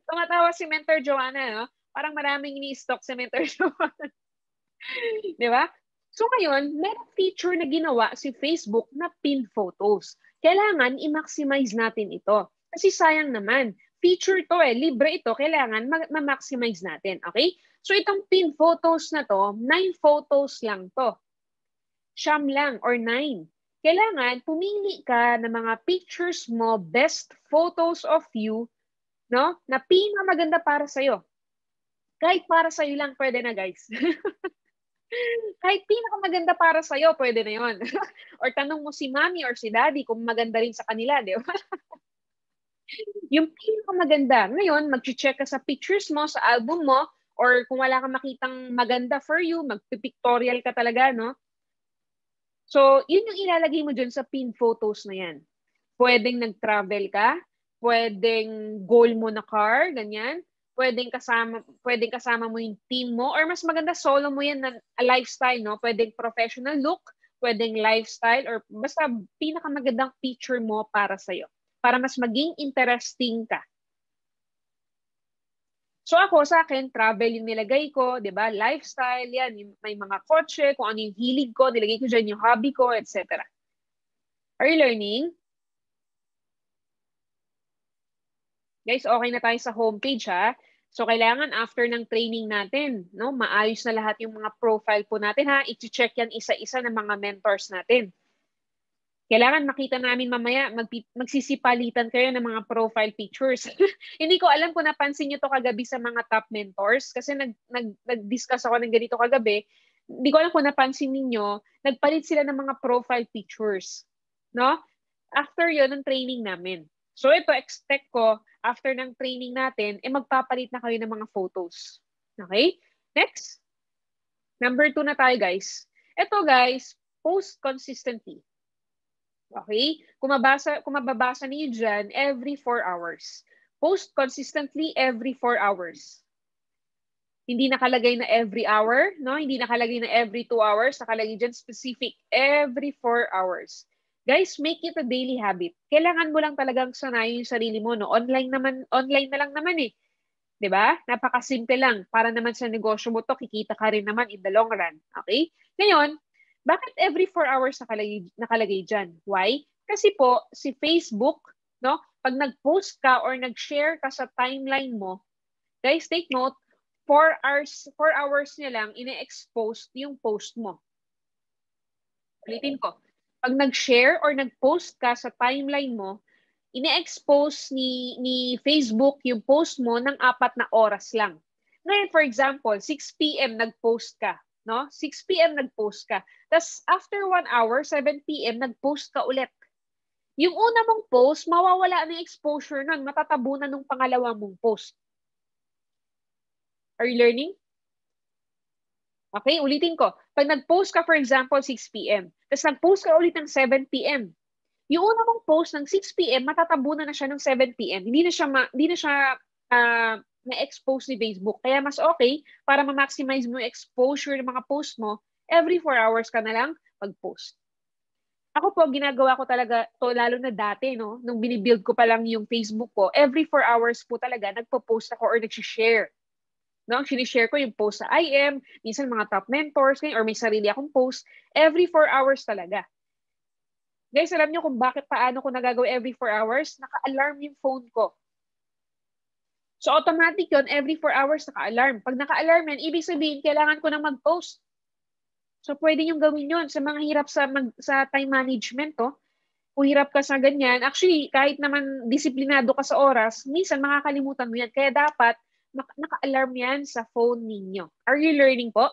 Tumatawa si Mentor Joanna, no? Parang maraming ini-stalk si Mentor Joanna. Di ba? So ngayon, merong feature na ginawa si Facebook na pin photos. Kailangan i-maximize natin ito. Kasi sayang naman. Feature to eh. Libre ito. Kailangan ma-maximize natin. Okay? So itong pin photos na to, 9 photos lang to. Siyam lang or 9. Kailangan pumili ka ng mga pictures mo, best photos of you, no? Na pinakamaganda para sa'yo. Kahit para sa'yo lang, pwede na, guys. Kahit pinakamaganda para sa'yo, pwede na yon. Or tanong mo si mommy or si daddy kung maganda rin sa kanila, di ba? Yung pinakamaganda. Ngayon, mag-check ka sa pictures mo, sa album mo, or kung wala kang makitang maganda for you, mag-pictorial ka talaga, no? So, yun yung ilalagay mo dyan sa pin photos na yan. Pwedeng nag-travel ka, pwedeng goal mo na car, ganyan. Pwedeng kasama mo yung team mo, or mas maganda solo mo yan na lifestyle, no? Pwedeng professional look, pwedeng lifestyle, or basta pinakamagandang picture mo para sa'yo. Para mas maging interesting ka. So ako, sa akin, travel yung nilagay ko, di ba? Lifestyle, yan. May mga kotse, kung ano yung hilig ko, nilagay ko dyan yung hobby ko, etc. Are you learning? Guys, okay na tayo sa homepage ha. So, kailangan after ng training natin, no, maayos na lahat yung mga profile po natin ha. I-check yan isa-isa ng mga mentors natin. Kailangan makita namin mamaya, magsisipalitan kayo ng mga profile pictures. Hindi ko alam kung napansin nyo to kagabi sa mga top mentors kasi nag-discuss ako ng ganito kagabi. Hindi ko alam kung napansin ninyo, nagpalit sila ng mga profile pictures. No? After yon ng training namin. So ito, expect ko, after ng training natin, magpapalit na kayo ng mga photos. Okay? Next. Number 2 na tayo, guys. Ito, guys, post consistently. Okay? Kung mababasa niyo dyan, every 4 hours. Post consistently every 4 hours. Hindi nakalagay na every hour, no? Hindi nakalagay na every 2 hours. Nakalagay dyan specific, every 4 hours. Guys, make it a daily habit. Kailangan mo lang talagang sanayin yung sarili mo, no? Online na lang naman eh. 'Di ba? Napakasimple lang. Para naman sa negosyo mo to, kikita ka rin naman in the long run. Okay? Ngayon, bakit every 4 hours nakalagay dyan? Why? Kasi po, si Facebook, no? Pag nag-post ka or nag-share ka sa timeline mo, guys, take note, 4 hours niya lang ine-expose yung post mo. Ulitin ko. Pag nag-share or nag-post ka sa timeline mo, ine-expose ni Facebook yung post mo ng 4 na oras lang. Ngayon, for example, 6 p.m. nag-post ka. No? 6 p.m. nag-post ka. Tapos after 1 hour, 7 p.m. nag-post ka ulit. Yung una mong post, mawawala na yung exposure nun. Matatabunan ng pangalawa mong post. Are you learning? Okay, ulitin ko. Pag nag-post ka, for example, 6 p.m. Tapos nag-post ka ulit ng 7 p.m. Yung una mong post ng 6 p.m., matatabunan na siya ng 7 p.m. Hindi na siya na-expose ni Facebook. Kaya mas okay, para ma-maximize mo yung exposure ng mga post mo, every 4 hours ka na lang mag-post. Ako po, ginagawa ko talaga to, lalo na dati, no? Nung binibuild ko pa lang yung Facebook ko, every 4 hours po talaga, nagpo-post ako or nag-share. No? Sinishare ko yung post sa IM, minsan mga top mentors, or may sarili akong post, every 4 hours talaga. Guys, alam nyo kung paano ko nagagawa every 4 hours? Naka-alarm yung phone ko. So, automatic yun, every 4 hours naka-alarm. Pag naka-alarm yan, ibig sabihin, kailangan ko na mag-post. So, pwede nyo gawin yun sa mga hirap sa time management. Oh. Kung hirap ka sa ganyan, actually, kahit naman disiplinado ka sa oras, minsan makakalimutan mo yan. Kaya dapat, naka-alarm yan sa phone ninyo. Are you learning po?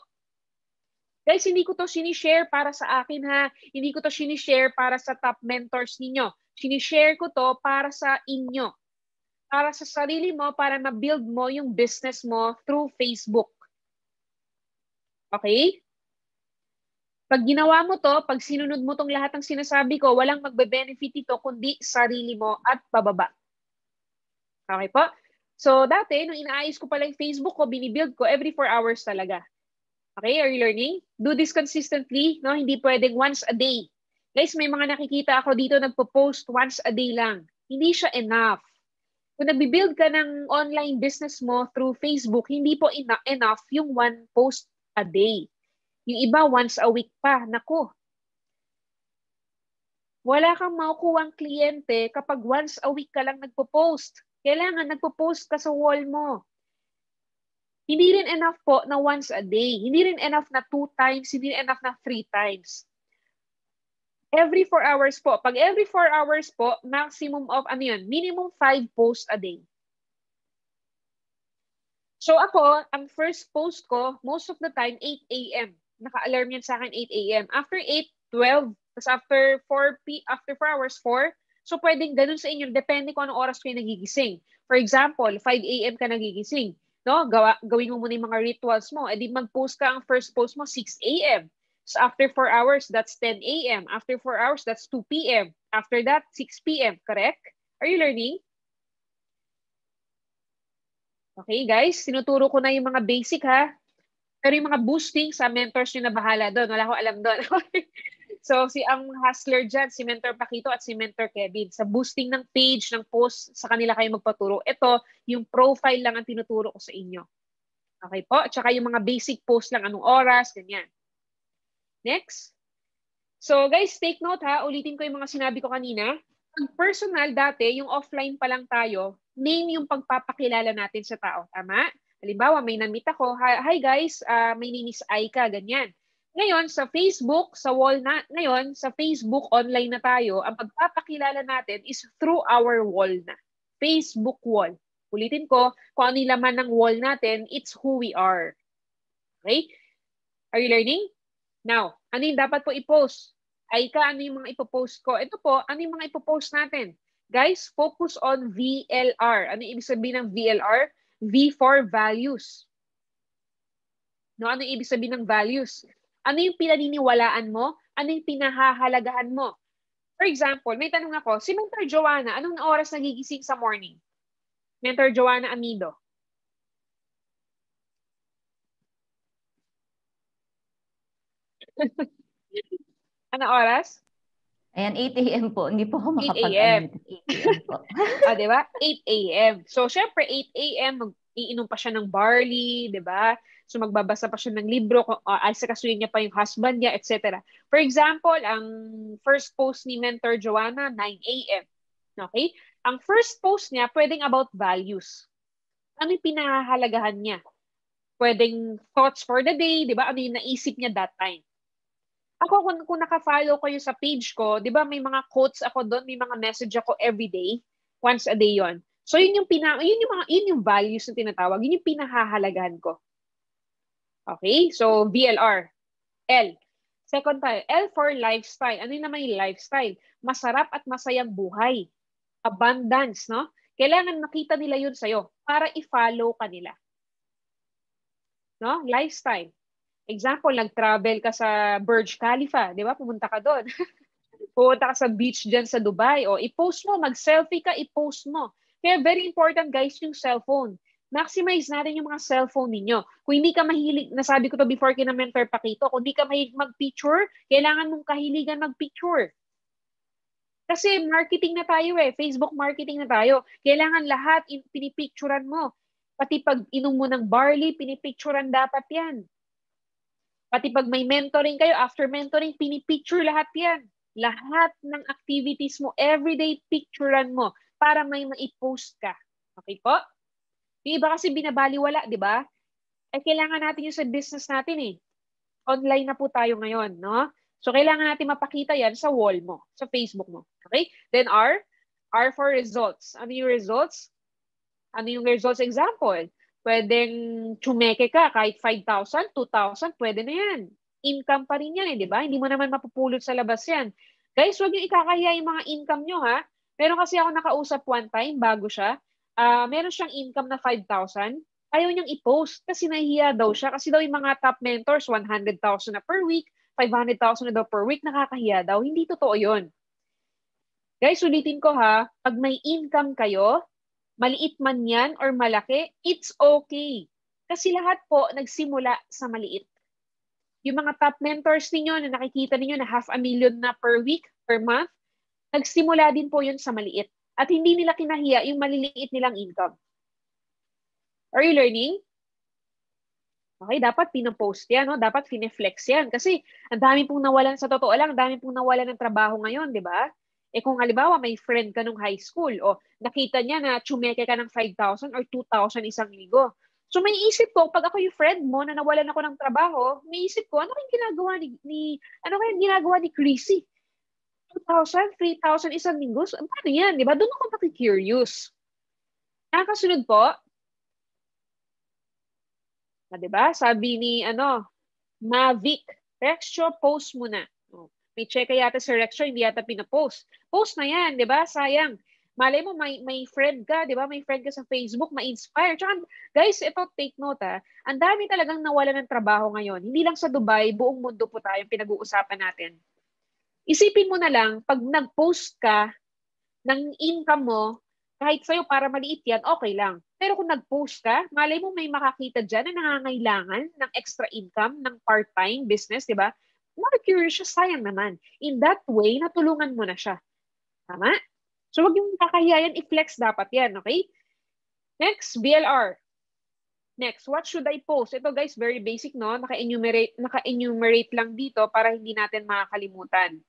Guys, hindi ko to sinishare para sa akin ha. Hindi ko to sinishare para sa top mentors ninyo. Sinishare ko to para sa inyo. Para sa sarili mo, para ma-build mo yung business mo through Facebook. Okay? Pag ginawa mo to, pag sinunod mo tong lahat ng sinasabi ko, walang magbe-benefit ito kundi sarili mo at pababa. Okay po? So, dati, nung inaayos ko pala yung Facebook ko, binibuild ko, every 4 hours talaga. Okay, are you learning? Do this consistently, no? Hindi pwedeng once a day. Guys, may mga nakikita ako dito nagpo-post once a day lang. Hindi siya enough. Kung nagbi-build ka ng online business mo through Facebook, hindi po enough yung 1 post a day. Yung iba, once a week pa. Naku. Wala kang makukuhang kliyente kapag once a week ka lang nagpo-post. Kailangan nagpo-post ka sa wall mo. Hindi rin enough po na once a day. Hindi rin enough na 2 times. Hindi rin enough na 3 times. Every 4 hours po. Pag every 4 hours po, maximum of, minimum 5 posts a day. So ako, ang first post ko, most of the time, 8 a.m. Naka-alarm yan sa akin, 8 a.m. After 8, 12. Tapos after 4 hours, 4. So pwedeng ganun sa inyo. Depende kung anong oras kayo nagigising. For example, 5 a.m. ka nagigising. No, gawin mo muna yung mga rituals mo. E di mag-post ka, ang first post mo 6 a.m. So after 4 hours, that's 10 a.m. After 4 hours, that's 2 p.m. After that, 6 p.m. Correct? Are you learning? Okay, guys. Tinuturo ko na yung mga basic, ha? Pero yung mga boosting sa mentors nyo na bahala doon. Wala ko alam doon. So, ang hustler dyan, si Mentor Paquito at si Mentor Kevin. Sa boosting ng page, ng post, sa kanila kayo magpaturo. Ito, yung profile lang ang tinuturo ko sa inyo. Okay po? At saka yung mga basic post lang, anong oras, ganyan. Next. So, guys, take note ha. Ulitin ko yung mga sinabi ko kanina. Pag personal, dati, yung offline pa lang tayo, name yung pagpapakilala natin sa tao. Tama? Halimbawa, may namit ako, hi guys, my name is Aika, ganyan. Ngayon, sa Facebook, sa wall na, ngayon, sa Facebook, online na tayo, ang pagpapakilala natin is through our wall na. Facebook wall. Ulitin ko, kung ano yung laman ng wall natin, it's who we are. Okay? Are you learning? Now, ano yung dapat po i-post? Aika, ano yung mga ipopost ko? Ito po, ano yung mga ipopost natin? Guys, focus on VLR. Ano yung ibig sabihin ng VLR? V for values. No, ano yung ibig sabihin ng values? Ano yung pinaniniwalaan mo? Ano yung pinahahalagahan mo? For example, may tanong ako, si Mentor Joanna, anong oras nagigising sa morning? Mentor Joanna Amido. Ano oras? Ayan, 8 a.m. po. Hindi po ako 8 a.m. 8 a.m. po. Diba? 8 a.m. So, syempre, 8 a.m., mag-iinom pa siya ng barley, diba? So, magbabasa pa siya ng libro, asakasuyin niya pa yung husband niya, etc. For example, ang first post ni Mentor Joanna, 9 a.m. Okay? Ang first post niya, pwedeng about values. Ano yung pinahahalagahan niya? Pwedeng thoughts for the day, diba? Ano yung naisip niya that time? Ako, kung naka-follow kayo sa page ko, di ba may mga quotes ako doon, may mga message ako every day, once a day yon. So yun yung values na tinatawag, yun yung pinahahalagahan ko. Okay? So VLR. L. Second tayo, L for lifestyle. Ano yung naman yung lifestyle? Masarap at masayang buhay. Abundance, no? Kailangan makita nila yun sa'yo para i-follow ka nila. No? Lifestyle. Example, nag-travel ka sa Burj Khalifa, di ba? Pumunta ka doon. Pumunta ka sa beach dyan sa Dubai. O, i-post mo, mag-selfie ka, i-post mo. Kaya very important, guys, yung cellphone. Maximize natin yung mga cellphone ninyo. Kung hindi ka mahilig, nasabi ko to before kina Mentor Pakito, kung hindi ka mahilig mag-picture, kailangan mong kahiligan mag-picture. Kasi marketing na tayo Facebook marketing na tayo. Kailangan lahat pinipicturan mo. Pati pag inom mo ng barley, pinipicturan dapat yan. Pati pag may mentoring kayo, after mentoring, pinipicture lahat yan. Lahat ng activities mo, everyday picturean mo para may ma-post ka. Okay po? Yung iba kasi binabaliwala, di ba? Kailangan natin yung sa business natin Online na po tayo ngayon, no? So, kailangan natin mapakita yan sa wall mo, sa Facebook mo. Okay? Then R for results. Ano yung results? Ano yung results example? Pwedeng tsumeke ka kahit 5,000, 2,000, pwede na yan. Income pa rin yan di ba? Hindi mo naman mapupulot sa labas yan. Guys, huwag niyo ikakahiya yung mga income nyo ha. Meron kasi ako nakausap one time, bago siya. Meron siyang income na 5,000. Ayaw niyang i-post kasi nahihiya daw siya. Kasi daw yung mga top mentors, 100,000 na per week, 500,000 na daw per week, nakakahiya daw. Hindi totoo yun. Guys, ulitin ko ha, pag may income kayo, maliit man yan or malaki, it's okay. Kasi lahat po nagsimula sa maliit. Yung mga top mentors ninyo na nakikita ninyo na 500,000 na per week, per month, nagsimula din po yun sa maliit. At hindi nila kinahiya yung maliliit nilang income. Are you learning? Okay, dapat pinopost yan, no? Dapat fine-flex yan. Kasi ang dami pong nawalan, sa totoo lang, ang dami pong nawalan ng trabaho ngayon, di ba? Kung halimbawa may friend ka nung high school o nakita niya na tsumeke ka ng 5,000 or 2,000 isang linggo. So may isip ko, pag ako yung friend mo na nawalan ako ng trabaho, may isip ko, ano kayang ginagawa ni Chrissy? 2,000, 3,000 isang linggo? So, paano yan? Di ba? Doon ako maki-curious. Nakasunod po, di ba? Sabi ni Mavic, Rextro, post mo na. May check yata sa Rextro, hindi yata pinapost. Post na yan, di ba? Sayang. Malay mo, may friend ka, di ba? May friend ka sa Facebook, ma-inspire. Tsaka, guys, ito, take note ang dami talagang nawala ng trabaho ngayon. Hindi lang sa Dubai, buong mundo po tayo pinag-uusapan natin. Isipin mo na lang, pag nag-post ka ng income mo, kahit sa'yo para maliit yan, okay lang. Pero kung nag-post ka, malay mo may makakita dyan na nangangailangan ng extra income, ng part-time business, di ba? More curious siya, sayang naman. In that way, natulungan mo na siya. Tama? So, wag yung kakahiyayan, i-flex dapat yan, okay? Next, BLR. Next, what should I post? Ito guys, very basic, no? Naka-enumerate lang dito para hindi natin makakalimutan.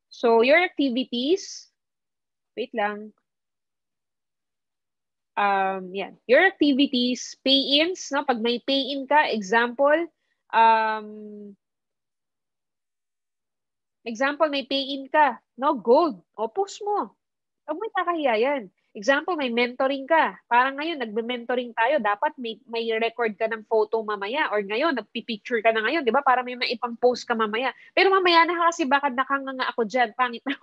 So, your activities, wait lang. Yan. Your activities, pay-ins, no? Pag may pay-in ka, example, may pay-in ka, no? Gold. O, post mo. Huwag mo ikakahiya yan. Example, may mentoring ka. Parang ngayon, nagbe-mentoring tayo. Dapat may record ka ng photo mamaya. Or ngayon, nagpipicture ka na ngayon. Di ba? Para may maipang post ka mamaya. Pero mamaya na kasi baka nakanganga ako dyan. Pangit na.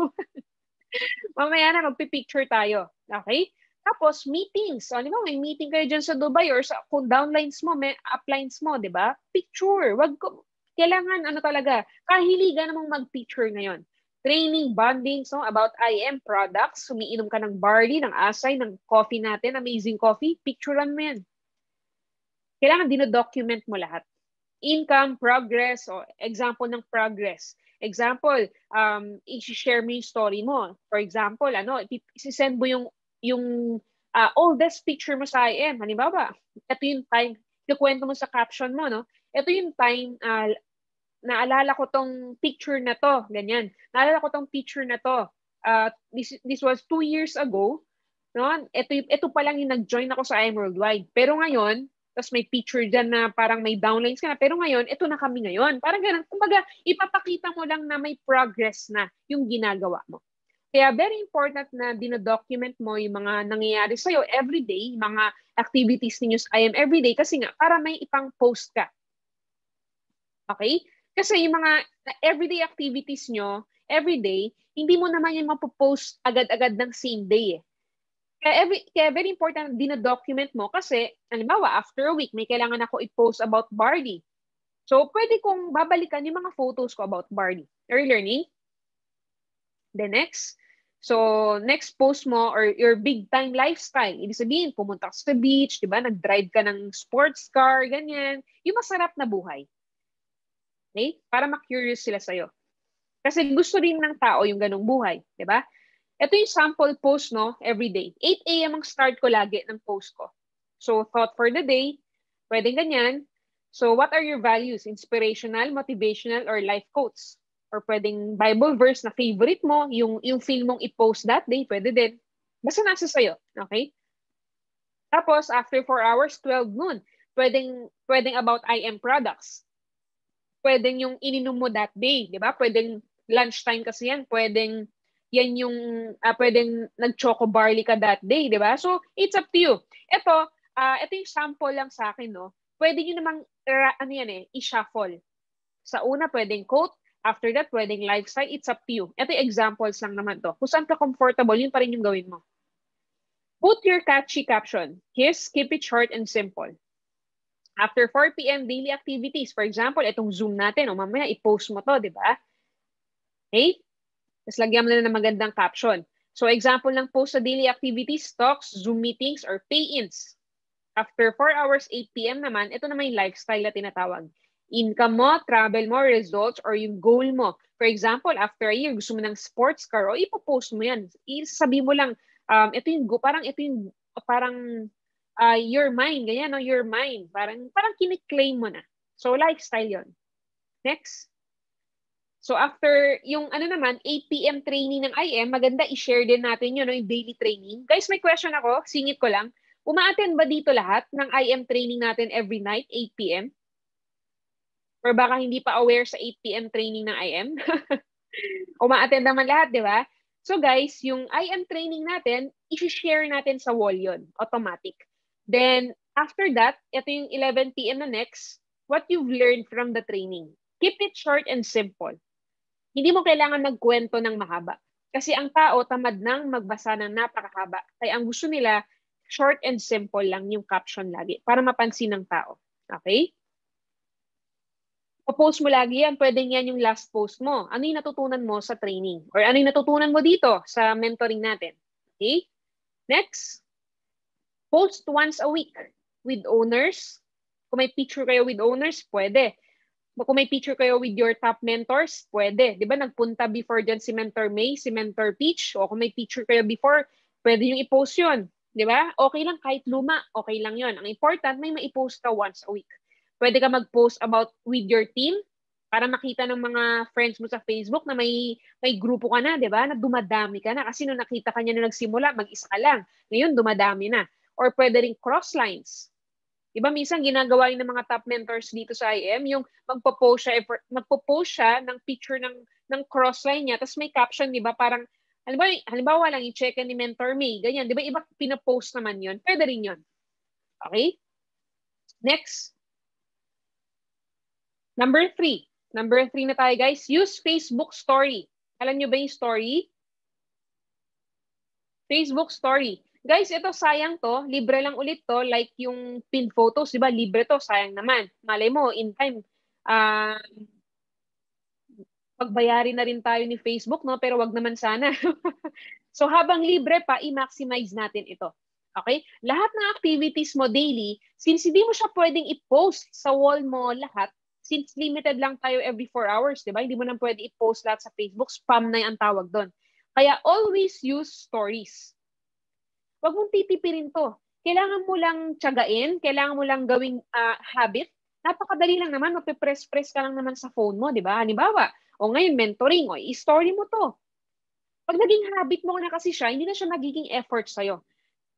Mamaya na, magpipicture tayo. Okay? Tapos, meetings. So, di ba, may meeting kayo dyan sa Dubai or sa, kung downlines mo, may uplines mo, di ba? Picture. Kailangan, talaga, kahiligan namang mag-picture ngayon. Training, bonding, so about IM products. Umiinom ka ng barley, ng asay, ng coffee natin, amazing coffee, picturean mo yan. Kailangan dinodocument mo lahat. Income, progress, o example ng progress. Example, i-share mo yung story mo. For example, i-send mo yung oldest picture mo sa IM. Halimbawa, ito yung time, ikwento mo sa caption mo, no? Ito yung time, naalala ko tong picture na to, ganyan. Naalala ko tong picture na to. This was 2 years ago, no? Ito pa lang yung nag-join ako sa IM Worldwide. Pero ngayon, tapos may picture dyan na parang may downlines ka na. Pero ngayon, ito na kami ngayon. Parang ganun. Kumbaga, ipapakita mo lang na may progress na yung ginagawa mo. Kaya very important na dinodocument mo yung mga nangyayari sa'yo everyday, mga activities ninyo sa IM everyday kasi nga, para may ipang post ka. Okay? Kasi yung mga everyday activities nyo, everyday, hindi mo naman yung mapopost agad-agad ng same day eh. Kaya very important dinodocument mo kasi, halimbawa, after a week, may kailangan ako i-post about Barley. So, pwede kong babalikan yung mga photos ko about Barley. Are you learning? The next. So, next post mo or your big time lifestyle. Ibig sabihin, pumunta ka sa beach, di ba? Nag-drive ka ng sports car, ganyan. Yung masarap na buhay. Okay? Para ma-curious sila sa'yo. Kasi gusto rin ng tao yung ganong buhay. Di ba? Ito yung sample post, no? Every day. 8 a.m. ang start ko lagi ng post ko. So, thought for the day. Pwedeng ganyan. So, what are your values? Inspirational, motivational, or life quotes? Or pwedeng Bible verse na favorite mo, yung feel mong i-post that day, pwede din. Basta nasa sa'yo. Okay? Tapos, after 4 hours, 12 noon. Pwedeng about IM products. Pwedeng yung ininom mo that day. Di ba? Pwedeng lunchtime kasi yan. Pwedeng yan yung pwedeng nag-choco barley ka that day, di ba? So, it's up to you. Ito yung sample lang sa akin, no? Pwede nyo namang, i-shuffle. Sa una, pwedeng quote. After that, pwedeng lifestyle. It's up to you. Ito yung examples lang naman to. Kung saan ka comfortable, yun pa rin yung gawin mo. Put your catchy caption. Here's keep it short and simple. After 4 p.m. daily activities. For example, itong Zoom natin, o mamaya i-post mo to, di ba? Okay? Tapos lagyan mo na ng magandang caption. So, example ng post sa daily activities, talks, Zoom meetings, or pay-ins. After 4 hours, 8 p.m. naman, ito naman yung lifestyle na tinatawag. Income mo, travel mo, results, or yung goal mo. For example, after a year, gusto mo ng sports car, o ipopost mo yan. Isasabi mo lang, ito yung your mind, ganyan, no? Your mind. Parang kiniklaim mo na. So, lifestyle yon. Next. So, after yung naman, 8 p.m. training ng IM, maganda i-share din natin yun, no, yung daily training. Guys, may question ako, singit ko lang. Uma-attend ba dito lahat ng IM training natin every night, 8 p.m.? Or baka hindi pa aware sa 8 p.m. training ng IM? Uma-attend naman lahat, di ba? So guys, yung IM training natin, i-share natin sa wall yun, automatic. Then, after that, ito yung 11 p.m. na next, what you've learned from the training. Keep it short and simple. Hindi mo kailangan magkwento ng mahaba. Kasi ang tao tamad nang magbasa ng napakahaba. Kaya ang gusto nila, short and simple lang yung caption lagi para mapansin ng tao. Okay? Post mo lagi yan. Pwedeng yan yung last post mo. Ano yung natutunan mo sa training? Or ano yung natutunan mo dito sa mentoring natin? Okay? Next. Post once a week with owners. Kung may picture kayo with owners, pwede. Kung may picture kayo with your top mentors, pwede. Di ba nagpunta before dyan si Mentor May, si Mentor Peach, o kung may picture kayo before, pwede yung i-post yun. Di ba? Okay lang kahit luma, okay lang yun. Ang important, may ma-post ka once a week. Pwede ka mag-post about with your team, Para makita ng mga friends mo sa Facebook na may grupo ka na, di ba? Na dumadami ka na. Kasi nung nakita ka niya na nagsimula, mag-isa ka lang. Ngayon, dumadami na. Or pwede rin cross lines. Diba, minsan ginagawa yung ng mga top mentors dito sa IM, yung magpo-post siya ng picture ng crossline niya, tapos may caption, di ba, parang, halimbawa lang, i-check ni Mentor May, ganyan, di ba, iba pinapost naman yun, pwede rin yun. Okay? Next. Number 3 na tayo, guys. Use Facebook Story. Alam nyo ba yung story? Facebook Story. Guys, ito sayang to. Libre lang ulit to. Like yung pin photos, di ba? Libre to. Sayang naman. Malay mo, in time, pagbayarin na rin tayo ni Facebook, no? Pero wag naman sana. So habang libre pa, i-maximize natin ito. Okay? Lahat ng activities mo daily, since hindi mo siya pwedeng i-post sa wall mo lahat, since limited lang tayo every 4 hours, di ba? Hindi mo nang pwede i-post lahat sa Facebook. Spam na yung tawag doon. Kaya always use stories. Huwag mong titipirin to. Kailangan mo lang tiyagain, kailangan mo lang gawing habit. Napakadali lang naman, mapipress-press ka lang naman sa phone mo, di ba? Halimbawa, o ngayon mentoring, o i-story mo to. Pag naging habit mo na kasi siya, hindi na siya nagiging effort sa'yo.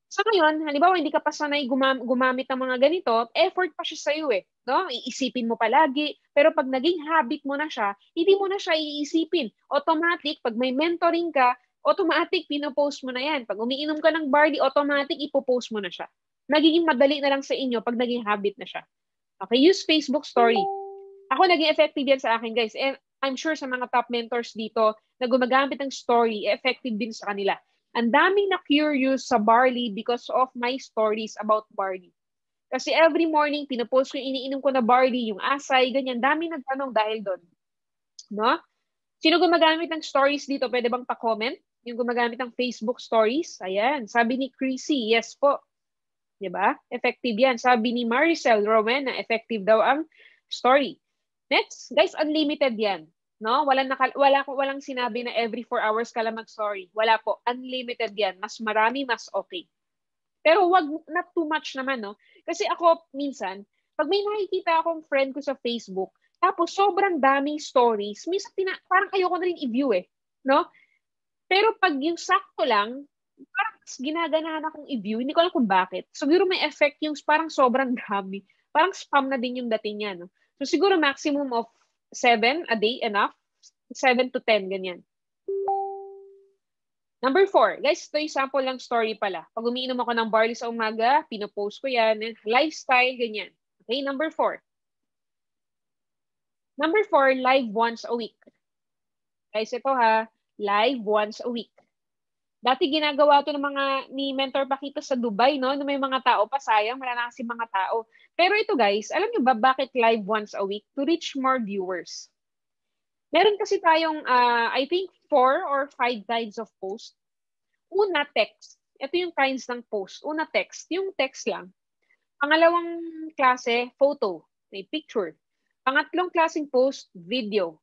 So ngayon, halimbawa, hindi ka pa sanay gumamit ng mga ganito, effort pa siya sa'yo eh. No? Iisipin mo palagi. Pero pag naging habit mo na siya, hindi mo na siya iisipin. Automatic, pag may mentoring ka, automatic, pinopost mo na yan. Pag umiinom ka ng barley, automatic, ipopost mo na siya. Nagiging madali na lang sa inyo pag naging habit na siya. Okay, use Facebook Story. Ako, naging effective yan sa akin, guys. And I'm sure sa mga top mentors dito na gumagamit ng story, effective din sa kanila. Ang daming na curious sa barley because of my stories about barley. Kasi every morning, pinopost ko yung iniinom ko na barley, yung asay, ganyan. Daming nagtanong dahil doon. No? Sino gumagamit ng stories dito? Pwede bang pa-comment? Yung gumagamit ng Facebook stories? Ayan. Sabi ni Chrissy, yes po. Diba? Effective yan. Sabi ni Maricel Roman na effective daw ang story. Next, guys, unlimited yan. No? Walang sinabi na every 4 hours ka lang mag-story. Wala po. Unlimited yan. Mas marami, mas okay. Pero wag not too much naman, no? Kasi ako, minsan, pag may nakikita akong friend ko sa Facebook, tapos sobrang daming stories, minsan parang ayoko na rin i-view eh. No? Pero pag yung sakto lang, parang ginaganahan akong i-view, hindi ko alam kung bakit. Siguro may effect yung parang sobrang dami. Parang spam na din yung dating niya, no? So siguro maximum of 7 a day enough. 7 to 10, ganyan. Number 4. Guys, ito yung sample lang story pala. Pag umiinom ako ng barley sa umaga, pinopost ko yan. Lifestyle, ganyan. Okay, number 4. Number 4, live once a week. Guys, ito ha, live once a week. Dati ginagawa ito ni Mentor Pakito sa Dubai, no? May mga tao pa, sayang, wala na kasi mga tao. Pero ito guys, alam nyo ba bakit live once a week? To reach more viewers. Meron kasi tayong, I think, 4 or 5 kinds of post. Una, text. Ito yung kinds ng post. Una, text. Yung text lang. Pangalawang klase, photo. May picture. Pangatlong klaseng post, video.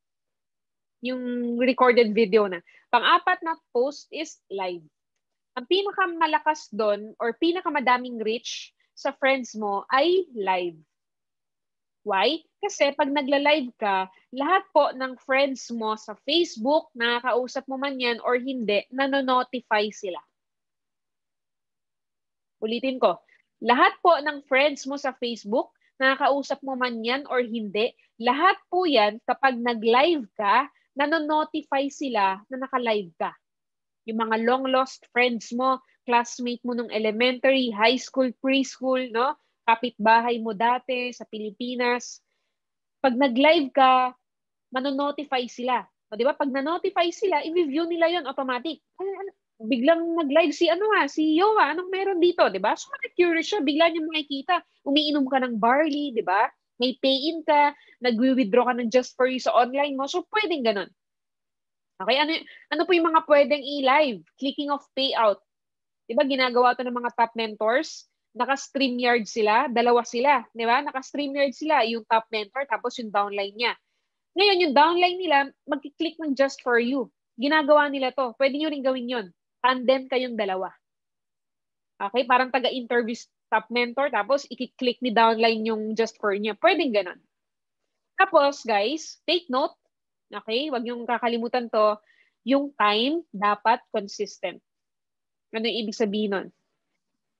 Yung recorded video na. Pang-apat na post is live. Ang pinakamalakas doon or pinakamadaming reach sa friends mo ay live. Why? Kasi pag nagla-live ka, lahat po ng friends mo sa Facebook, nakakausap mo man yan or hindi, nanonotify sila. Ulitin ko. Lahat po ng friends mo sa Facebook, nakakausap mo man yan or hindi, lahat po yan kapag nag-live ka, nanonotify sila na naka-live ka. Yung mga long-lost friends mo, classmate mo nung elementary, high school, preschool, no? Kapitbahay mo dati sa Pilipinas. Pag nag-live ka, manonotify sila. O, di ba? Pag na-notify sila, i-review nila yon automatic. Biglang nag-live si Yowa, anong meron dito, di ba? So, curious siya, bigla niya makikita. Umiinom ka ng barley, di ba? May pay-in ka, nag-withdraw ka ng Just For You sa online mo. So, pwedeng ganun. Okay, ano po yung mga pwedeng i-live? Clicking of payout. Diba, ginagawa ito ng mga top mentors? Naka-StreamYard sila, dalawa sila. Diba? Naka-StreamYard sila, yung top mentor, tapos yung downline niya. Ngayon, yung downline nila, mag-click ng Just For You. Ginagawa nila to. Pwede nyo rin gawin yun. Tandem kayong dalawa. Okay, parang taga-interview top mentor, tapos i-click ni downline yung Just For You. Pwedeng ganun. Tapos, guys, take note. Okay? Huwag niyong kakalimutan to. Yung time dapat consistent. Ano yung ibig sabihin nun?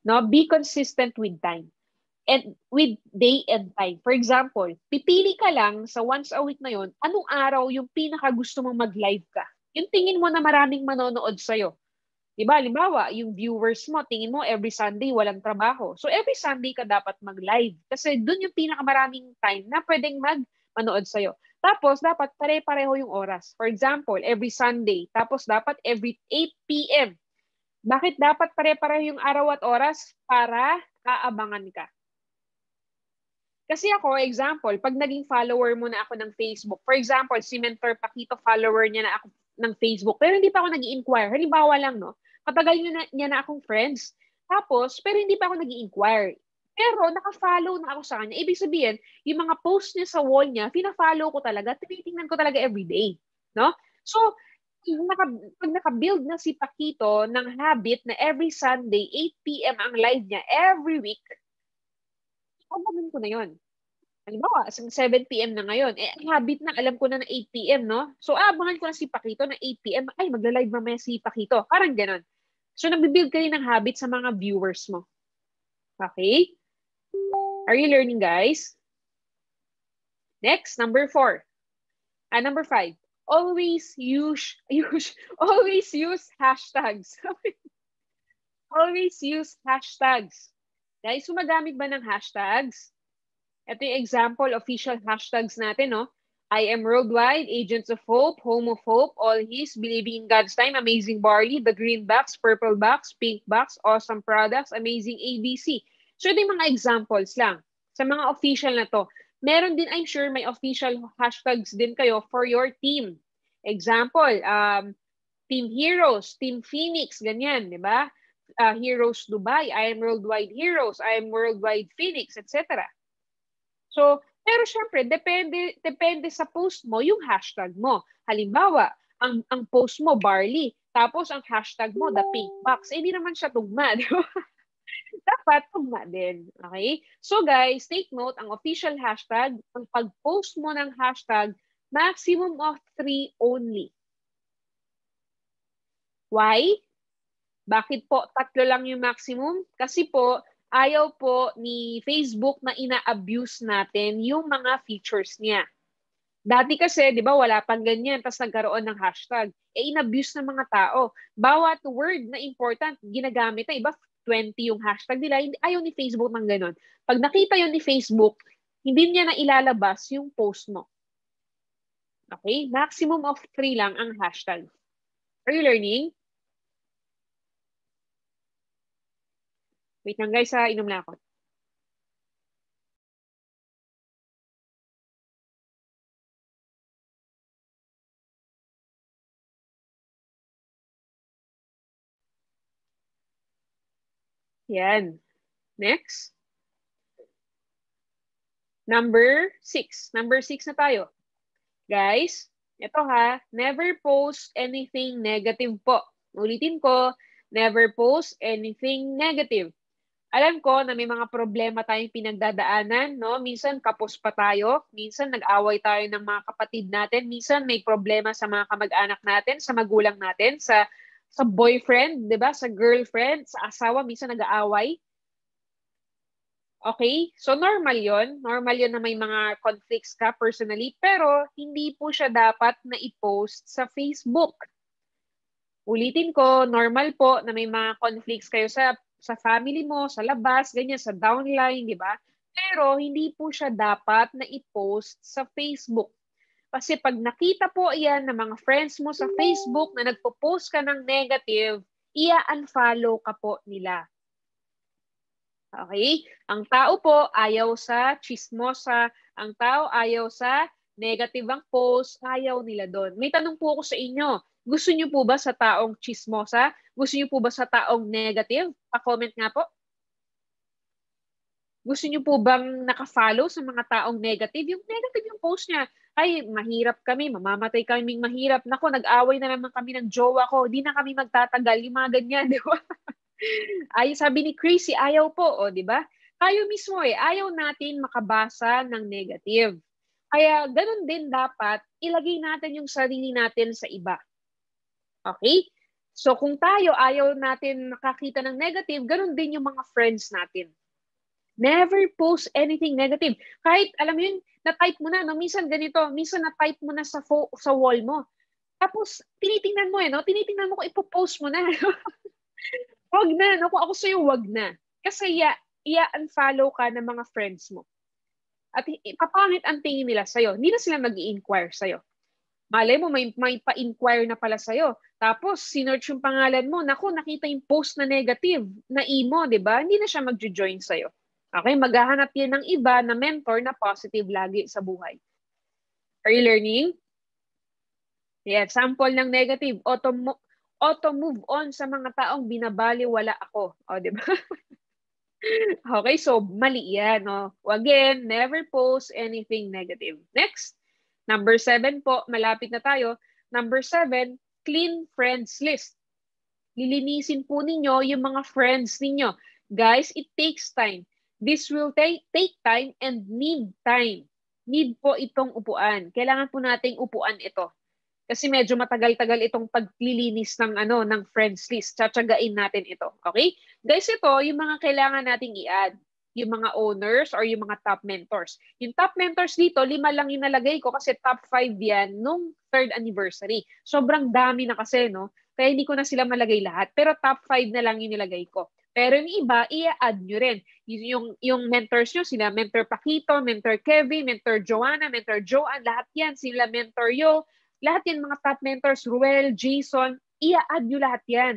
No? Be consistent with time. And with day and time. For example, pipili ka lang sa once a week na yon, anong araw yung pinaka gusto mong mag-live ka? Yung tingin mo na maraming manonood sa'yo. Diba? Halimbawa, yung viewers mo, tingin mo every Sunday walang trabaho. So every Sunday ka dapat mag-live. Kasi dun yung pinakamaraming time na pwedeng manood sa'yo. Tapos, dapat pare-pareho yung oras. For example, every Sunday. Tapos, dapat every 8 p.m. Bakit dapat pare-pareho yung araw at oras? Para aabangan ka. Kasi ako, example, pag naging follower mo na ako ng Facebook, for example, si Mentor Paquito, follower niya na ako ng Facebook, pero hindi pa ako nag-i-inquire. Halimbawa lang, no? Matagal niya na akong friends. Tapos, pero hindi pa ako nag-i-inquire. Pero naka-follow na ako sa kanya. Ibig sabihin, yung mga post niya sa wall niya, pina-follow ko talaga, tinitingnan ko talaga everyday. No? So, pag naka-build na si Paquito ng habit na every Sunday, 8 p.m. ang live niya, every week, abangan ko na yun. Halimbawa, 7 p.m. na ngayon. Ang habit na, alam ko na 8 p.m., no? So, abangan ko na si Paquito na 8 p.m. Ay, magla-live mamaya si Paquito. Parang ganun. So, nagbibuild ka rin ng habit sa mga viewers mo. Okay? Are you learning, guys? Next, number 4. Number 5. Always use hashtags. Always use hashtags. Guys, sumagamit ba ng hashtags? Ito yung example, official hashtags natin, no? I am worldwide, agents of hope, home of hope, all his, believing in God's time, amazing barley, the green box, purple box, pink box, awesome products, amazing ABC. So, ito yung mga examples lang. Sa mga official na to. Meron din, I'm sure, may official hashtags din kayo for your team. Example, Team Heroes, Team Phoenix, ganyan, di ba? Heroes Dubai, I am worldwide heroes, I am worldwide Phoenix, etc. So, pero syempre, depende sa post mo, yung hashtag mo. Halimbawa, ang post mo, barley, tapos ang hashtag mo, the pink box, hindi naman siya tugma, di ba? Dapat tugma din. Okay? So guys, take note, ang official hashtag, ang pag-post mo ng hashtag, maximum of 3 only. Why? Bakit po 3 lang yung maximum? Kasi po, ayaw po ni Facebook na ina-abuse natin yung mga features niya. Dati kasi, di ba, wala pang ganyan, tapos nagkaroon ng hashtag. In-abuse ng mga tao. Bawat word na important, ginagamit na, iba 20 yung hashtag nila. Ayaw ni Facebook ng ganon. Pag nakita yun ni Facebook, hindi niya na ilalabas yung post mo. Okay? Maximum of 3 lang ang hashtag. Are you learning? Wait lang guys, inom lang ako. Yan. Next. Number 6. Number 6 na tayo. Guys, ito never post anything negative po. Ulitin ko, never post anything negative. Alam ko na may mga problema tayong pinagdadaanan, no? Minsan kapos pa tayo, minsan nag-away tayo ng mga kapatid natin, minsan may problema sa mga kamag-anak natin, sa magulang natin, sa boyfriend, 'di ba? Sa girlfriend, sa asawa, minsan nag-aaway. Okay? So normal 'yon. Normal 'yon na may mga conflicts ka personally, pero hindi po siya dapat na i-post sa Facebook. Ulitin ko, normal po na may mga conflicts kayo sa family mo, sa labas, ganyan, sa downline, di ba? Pero hindi po siya dapat na i-post sa Facebook. Kasi pag nakita po yan ng mga friends mo sa Facebook na nagpo-post ka ng negative, i-unfollow ka po nila. Okay? Ang tao po ayaw sa chismosa, ang tao ayaw sa negative ang post, ayaw nila doon. May tanong po ako sa inyo. Gusto niyo po ba sa taong chismosa? Gusto niyo po ba sa taong negative? Pa-comment nga po. Gusto niyo po bang naka-follow sa mga taong negative? Yung negative yung post niya. Ay, mahirap kami, mamamatay kaming mahirap. Nako, nag-away na naman kami ng jowa ko. Di na kami magtatagal. Yung mga ganyan, di ba? Ay, sabi ni Chrissy, ayaw po, di ba? Kayo mismo ayaw natin makabasa ng negative. Kaya ganun din dapat ilagay natin yung sarili natin sa iba. Okay? So kung tayo ayaw natin nakakita ng negative, ganun din yung mga friends natin. Never post anything negative. Kahit, alam mo yun, na-type mo na, no? Minsan ganito, minsan na-type mo na sa wall mo. Tapos, tinitingnan mo no? Tinitingnan mo kung ipopost mo na. Wag na, no? Kung ako sa'yo, wag na. Kasi unfollow ka ng mga friends mo. At papangit ang tingin nila sa'yo. Hindi na sila mag-i-inquire sa'yo. Malay mo, may pa-inquire na pala sa'yo. Tapos, sinearch yung pangalan mo. Naku, nakita yung post na negative, na emo, di ba? Hindi na siya mag-join sa'yo. Okay, maghahanap yan ng iba na mentor na positive lagi sa buhay. Are you learning? Yeah, sample ng negative. Auto move on sa mga taong binabaliwala ako. O, di ba? Okay, so mali yan. No? Again, never post anything negative. Next, number 7 po. Malapit na tayo. Number 7, clean friends list. Lilinisin po ninyo yung mga friends ninyo. Guys, it takes time. This will take time and need time. Need po itong upuan. Kailangan po nating upuan ito. Kasi medyo matagal-tagal itong paglilinis ng friends list. Tsatsagain natin ito. Okay? Guys, ito yung mga kailangan nating i-add. Yung mga owners or yung mga top mentors. Yung top mentors dito, 5 lang inalagay ko kasi top 5 yan nung 3rd anniversary. Sobrang dami na kasi, no? Kaya hindi ko na sila malagay lahat. Pero top 5 na lang yung nilagay ko. Pero yung iba, i-add nyo rin. Yung mentors nyo, sila Mentor Paquito, Mentor Kevin, Mentor Joanna, Mentor Joanne, lahat yan. Sila Mentor Yo, lahat yan mga top mentors, Ruel, Jason, i-add nyo lahat yan.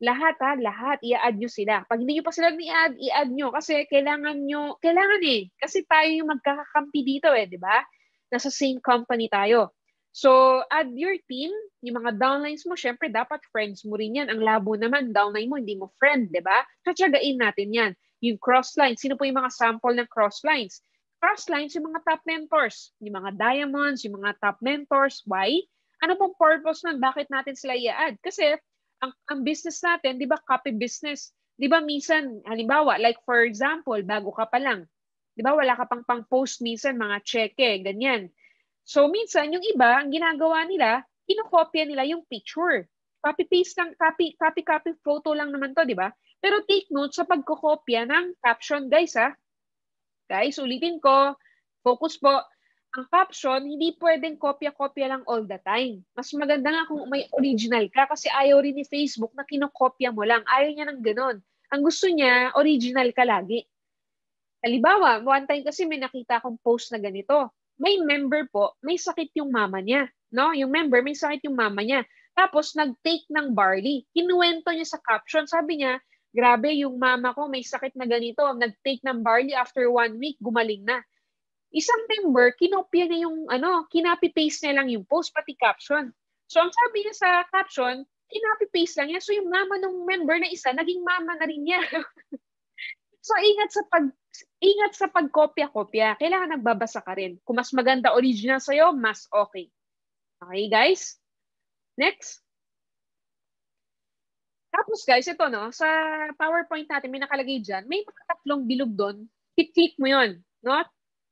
Lahat lahat, i-add nyo sila. Pag hindi nyo pa sila i-add, i-add nyo. Kasi kailangan Kasi tayo yung magkakakampi dito di ba? Nasa same company tayo. So, add your team, yung mga downlines mo, syempre dapat friends mo rin yan. Ang labo naman, downline mo, hindi mo friend, di ba? Tatsagain natin yan. Yung crosslines, sino po yung mga sample ng crosslines? Crosslines, yung mga top mentors, yung mga diamonds, yung mga top mentors. Why? Ano pong purpose nun? Bakit natin sila i-add? Kasi, ang business natin, di ba, copy business. Di ba, minsan, halimbawa, like for example, bago ka pa lang, di ba, wala ka pang post minsan, mga cheque, ganyan. So, minsan, yung iba, ang ginagawa nila, kinokopya nila yung picture. Copy-paste lang, copy photo lang naman to, di ba? Pero take note sa pagkokopya ng caption, guys, ha? Guys, ulitin ko, focus po. Ang caption, hindi pwedeng kopya-kopya lang all the time. Mas maganda nga kung may original ka kasi ayaw rin ni Facebook na kinokopya mo lang. Ayaw niya ng ganon. Ang gusto niya, original ka lagi. Halimbawa, one time kasi may nakita akong post na ganito. May member po, may sakit yung mama niya. No? Yung member, may sakit yung mama niya. Tapos, nag-take ng barley. Kinuwento niya sa caption. Sabi niya, grabe, yung mama ko may sakit na ganito. Nag-take ng barley after 1 week, gumaling na. Isang member, kinopya niya yung, kinopy-paste niya lang yung post, pati caption. So, ang sabi niya sa caption, kinopy-paste lang niya. So, yung mama ng member na isa, naging mama na rin niya. So, ingat sa pagkopya-kopya. Kailangan nagbabasa ka rin. Kung mas maganda original sa'yo, mas okay. Okay, guys? Next. Tapos, guys, ito, no? Sa PowerPoint natin, may nakalagay dyan. May mga tatlong bilog doon. Click mo yun. No?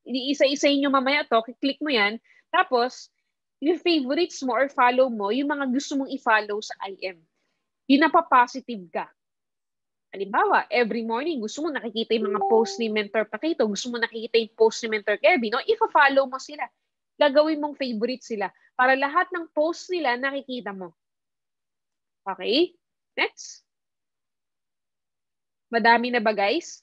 Isa-isayin nyo mamaya to. Click mo yan. Tapos, yung favorites mo or follow mo, yung mga gusto mong i-follow sa IM. Yung napapositive ka. Halimbawa, every morning, gusto mo nakikita yung mga post ni Mentor Paquito, gusto mo nakikita yung post ni Mentor Kevin, no? Ipa-follow mo sila. Gagawin mong favorite sila para lahat ng post nila nakikita mo. Okay? Next. Madami na ba, guys?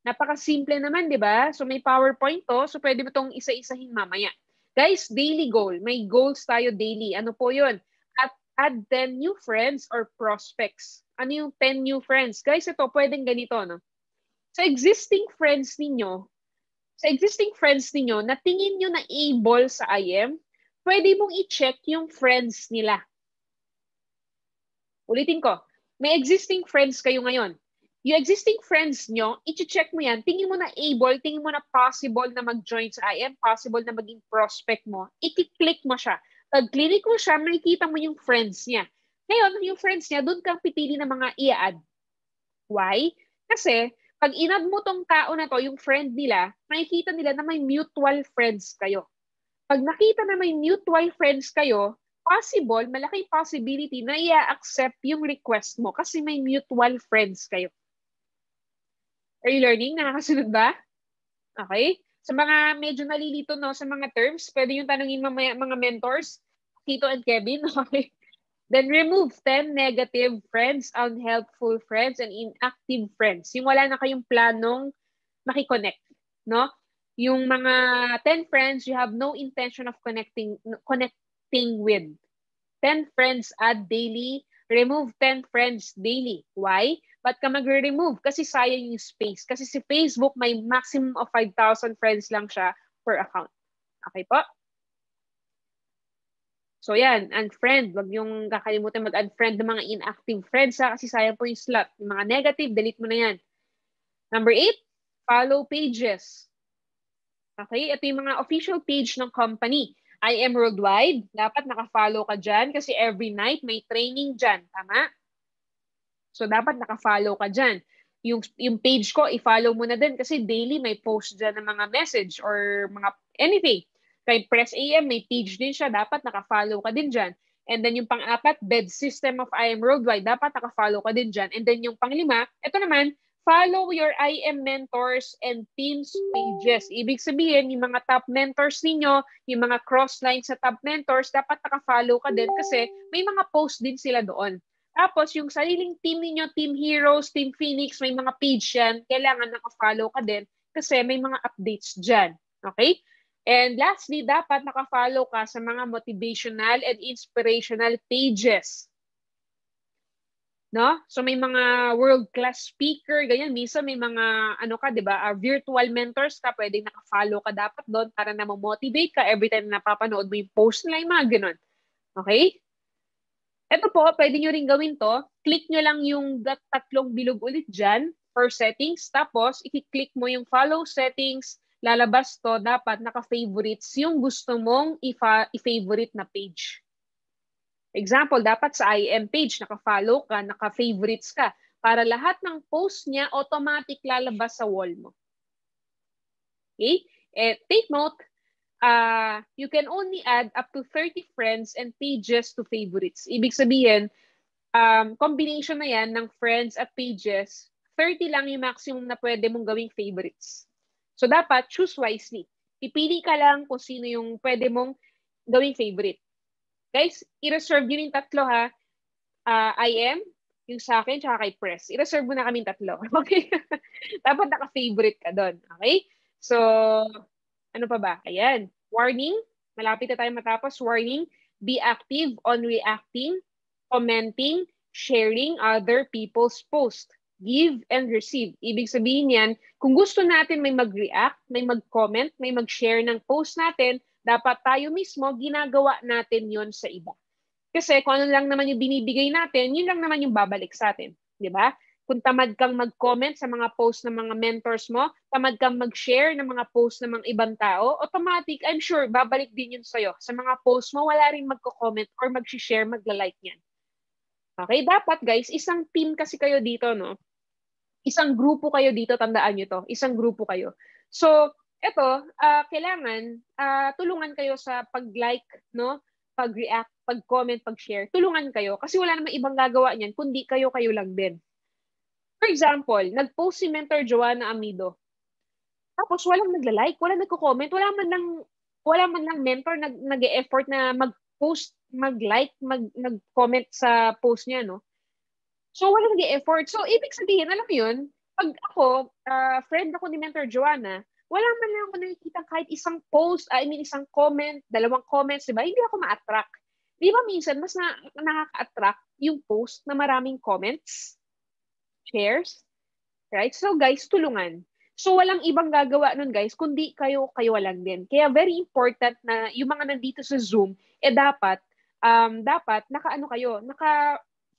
Napaka-simple naman, di ba? So, may PowerPoint to, so pwede mo itong isa-isahin mamaya. Guys, daily goal. May goals tayo daily. Ano po yun? Add 10 new friends or prospects. Ano yung 10 new friends? Guys, ito, pwedeng ganito, no? Sa existing friends ninyo, na tingin nyo na able sa IM, pwede mong i-check yung friends nila. Ulitin ko, may existing friends kayo ngayon. Yung existing friends nyo, i-check mo yan, tingin mo na able, tingin mo na possible na mag-join sa IM, possible na maging prospect mo, i-click mo siya. Pag-click mo siya, makikita mo yung friends niya. Ngayon, yung friends niya, doon kang pipili ng mga i-add. Why? Kasi, Pag inad mo tong tao na to, yung friend nila, makikita nila na may mutual friends kayo. Pag nakita na may mutual friends kayo, possible, malaking possibility na i-accept yung request mo kasi may mutual friends kayo. Are you learning? Nakakasunod ba? Okay? Sa mga medyo nalilito no, sa mga terms, pwede yung tanungin mga mentors, Tito and Kevin. Okay? Then remove 10 negative friends, unhelpful friends, and inactive friends. Yung wala na kayong planong makiconnect, no? Yung mga 10 friends you have no intention of connecting with. 10 friends add daily, remove 10 friends daily. Why? Ba't ka magre-remove? Kasi sayang yung space. Kasi si Facebook may maximum of 5,000 friends lang siya per account. Okay po? So yan, unfriend. Wag yung kakalimutan mag-unfriend ng mga inactive friends ha, kasi sayang po yung slot. Yung mga negative, delete mo na yan. Number 8, follow pages. Okay, ito yung mga official page ng company. I Am Worldwide, dapat naka-follow ka dyan kasi every night may training dyan. Tama? So dapat naka-follow ka dyan. Yung page ko, i-follow mo na din kasi daily may post dyan ng mga message or mga anything. Kay Press AM, may page din siya. Dapat naka-follow ka din dyan. And then yung pang-apat, Bed System of I Am Worldwide. Dapat naka-follow ka din dyan. And then yung pang-lima, ito naman, follow your I Am mentors and teams pages. Ibig sabihin, yung mga top mentors ninyo, yung mga cross-line sa top mentors, dapat naka-follow ka din kasi may mga post din sila doon. Tapos, yung sariling team ninyo, Team Heroes, Team Phoenix, may mga page yan. Kailangan naka-follow ka din kasi may mga updates dyan. Okay? And lastly, dapat naka-follow ka sa mga motivational and inspirational pages. No? So may mga world-class speaker, ganyan. Minsan may mga, di ba, virtual mentors ka, pwedeng naka-follow ka dapat doon para na motivate ka every time na napapanood mo yung post nila, yung mga ganun. Okay? Ito po, pwede nyo rin gawin to. Click nyo lang yung tatlong bilog ulit dyan for settings. Tapos, i-click mo yung follow settings. Lalabas to, dapat naka-favorites yung gusto mong i-favorite na page. Example, dapat sa IM page, naka-follow ka, naka-favorites ka, para lahat ng post niya automatic lalabas sa wall mo. Okay? Take note, you can only add up to 30 friends and pages to favorites. Ibig sabihin, combination na yan ng friends at pages, 30 lang yung maximum na pwede mong gawing favorites. So, dapat choose wisely. Pipili ka lang kung sino yung pwede mong gawing favorite. Guys, i-reserve yun yung tatlo ha. I Am, yung sa akin, tsaka kay Press. I-reserve mo na kaming tatlo. Okay? Dapat naka-favorite ka doon. Okay? So, ano pa ba? Ayan. Warning. Malapit na tayo matapos. Warning. Be active on reacting, commenting, sharing other people's posts. Give and receive. Ibig sabihin yan, kung gusto natin may mag-react, may mag-comment, may mag-share ng post natin, dapat tayo mismo ginagawa natin yon sa iba. Kasi kung ano lang naman yung binibigay natin, yun lang naman yung babalik sa atin. Di ba? Kung tamad kang mag-comment sa mga post ng mga mentors mo, tamad kang mag-share ng mga post ng mga ibang tao, automatic, I'm sure, babalik din yun sa'yo. Sa mga post mo, wala rin magko-comment or mag-share, magla-like yan. Okay? Dapat guys, isang team kasi kayo dito, no? Isang grupo kayo dito, tandaan nyo to. Isang grupo kayo. So, eto, kailangan tulungan kayo sa pag-like, no? Pag-react, pag-comment, pag-share. Tulungan kayo kasi wala namang ibang gagawa niyan kundi kayo lang din. For example, nag-post si Mentor Joanna Amido. Tapos walang nagla-like, walang nagko-comment, wala man lang mentor nag-e-effort na mag-post, mag-like, mag-comment sa post niya, no? So, walang nag-e-effort. So, ibig sabihin, alam mo yun, pag ako, friend ako ni Mentor Joanna, wala man lang ako nakikita kahit isang post, isang comment, 2 comments, diba? Hindi ako ma-attract. Di ba minsan, mas nakaka-attract yung post na maraming comments, shares, right? So, guys, tulungan. So, walang ibang gagawa nun, guys, kundi kayo lang din. Kaya, very important na yung mga nandito sa Zoom, dapat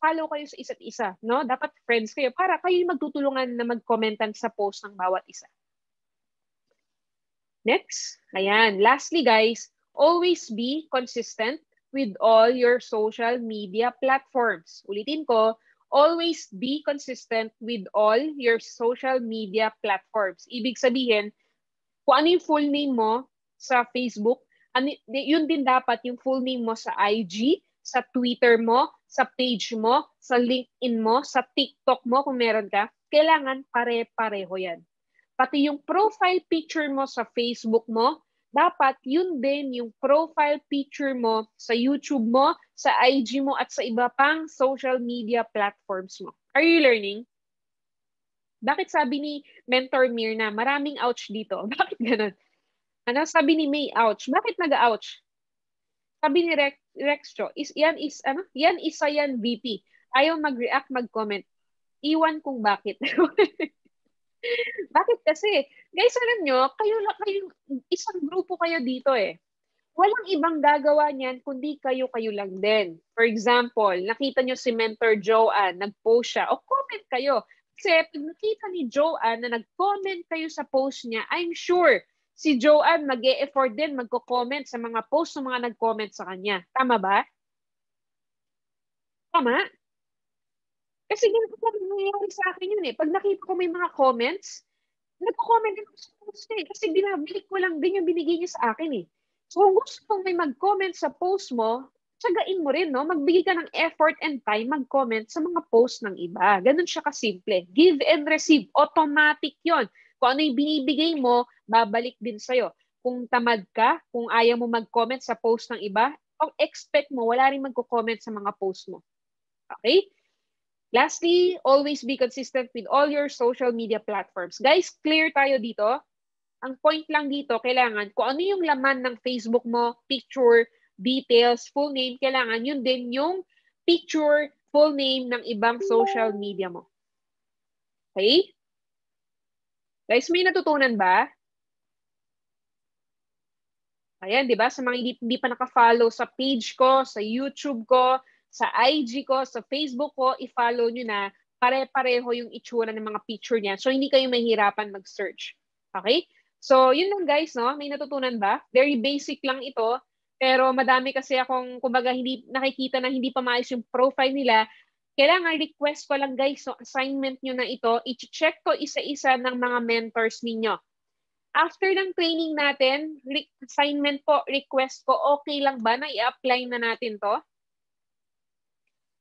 follow kayo sa isa't isa, no? Dapat friends kayo para kayo magtutulungan na mag-commentan sa post ng bawat isa. Next. Ayan. Lastly, guys, always be consistent with all your social media platforms. Ulitin ko, always be consistent with all your social media platforms. Ibig sabihin, kung ano yung full name mo sa Facebook, yun din dapat yung full name mo sa IG, sa Twitter mo, sa page mo, sa LinkedIn mo, sa TikTok mo kung meron ka, kailangan pare-pareho yan. Pati yung profile picture mo sa Facebook mo, dapat yun din yung profile picture mo sa YouTube mo, sa IG mo, at sa iba pang social media platforms mo. Are you learning? Bakit sabi ni Mentor Mirna, maraming ouch dito? Bakit ganun? Ano sabi ni May, ouch? Bakit nag-ouch? Sabi ni Rexcho, yan isa yan VP. Ayaw mag-react, mag-comment. Iwan kung bakit. Bakit kasi? Guys, alam nyo, kayo isang grupo kayo dito eh. Walang ibang gagawa niyan kundi kayo lang din. For example, nakita nyo si Mentor Joanne, nag-post siya, o comment kayo. Kasi pag nakita ni Joanne na nag-comment kayo sa post niya, I'm sure si Joanne mag-e-effort din magko-comment sa mga post ng mga nag-comment sa kanya. Tama ba? Tama? Kasi ganito po nangyayari sa akin yun eh. Pag nakita ko may mga comments, nagko-comment din ako sa post eh. Kasi binabalik ko lang din yung binigay niya sa akin eh. So kung gusto mong may mag-comment sa post mo, tsagain mo rin, no? Magbigay ka ng effort and time mag-comment sa mga post ng iba. Ganun siya kasimple. Give and receive. Automatic yon. Kung ano yung binibigay mo, babalik din sa'yo. Kung tamad ka, kung ayaw mo mag-comment sa post ng iba, expect mo, wala rin magko-comment sa mga post mo. Okay? Lastly, always be consistent with all your social media platforms. Guys, clear tayo dito. Ang point lang dito, kailangan, kung ano yung laman ng Facebook mo, picture, details, full name, kailangan yun din yung picture, full name ng ibang social media mo. Okay? Guys, may natutunan ba? Ayan, di ba? Sa mga hindi pa naka-follow sa page ko, sa YouTube ko, sa IG ko, sa Facebook ko, i-follow nyo na pare-pareho yung itsura ng mga picture niya. So, hindi kayo mahirapan mag-search. Okay? So, yun lang guys, no? May natutunan ba? Very basic lang ito. Pero madami kasi akong, kumbaga, hindi nakikita na hindi pa maayos yung profile nila. Kailangan request ko lang guys, so assignment nyo na ito, i-check ko isa-isa ng mga mentors ninyo. After ng training natin, assignment po, request ko, okay lang ba na i-apply na natin to?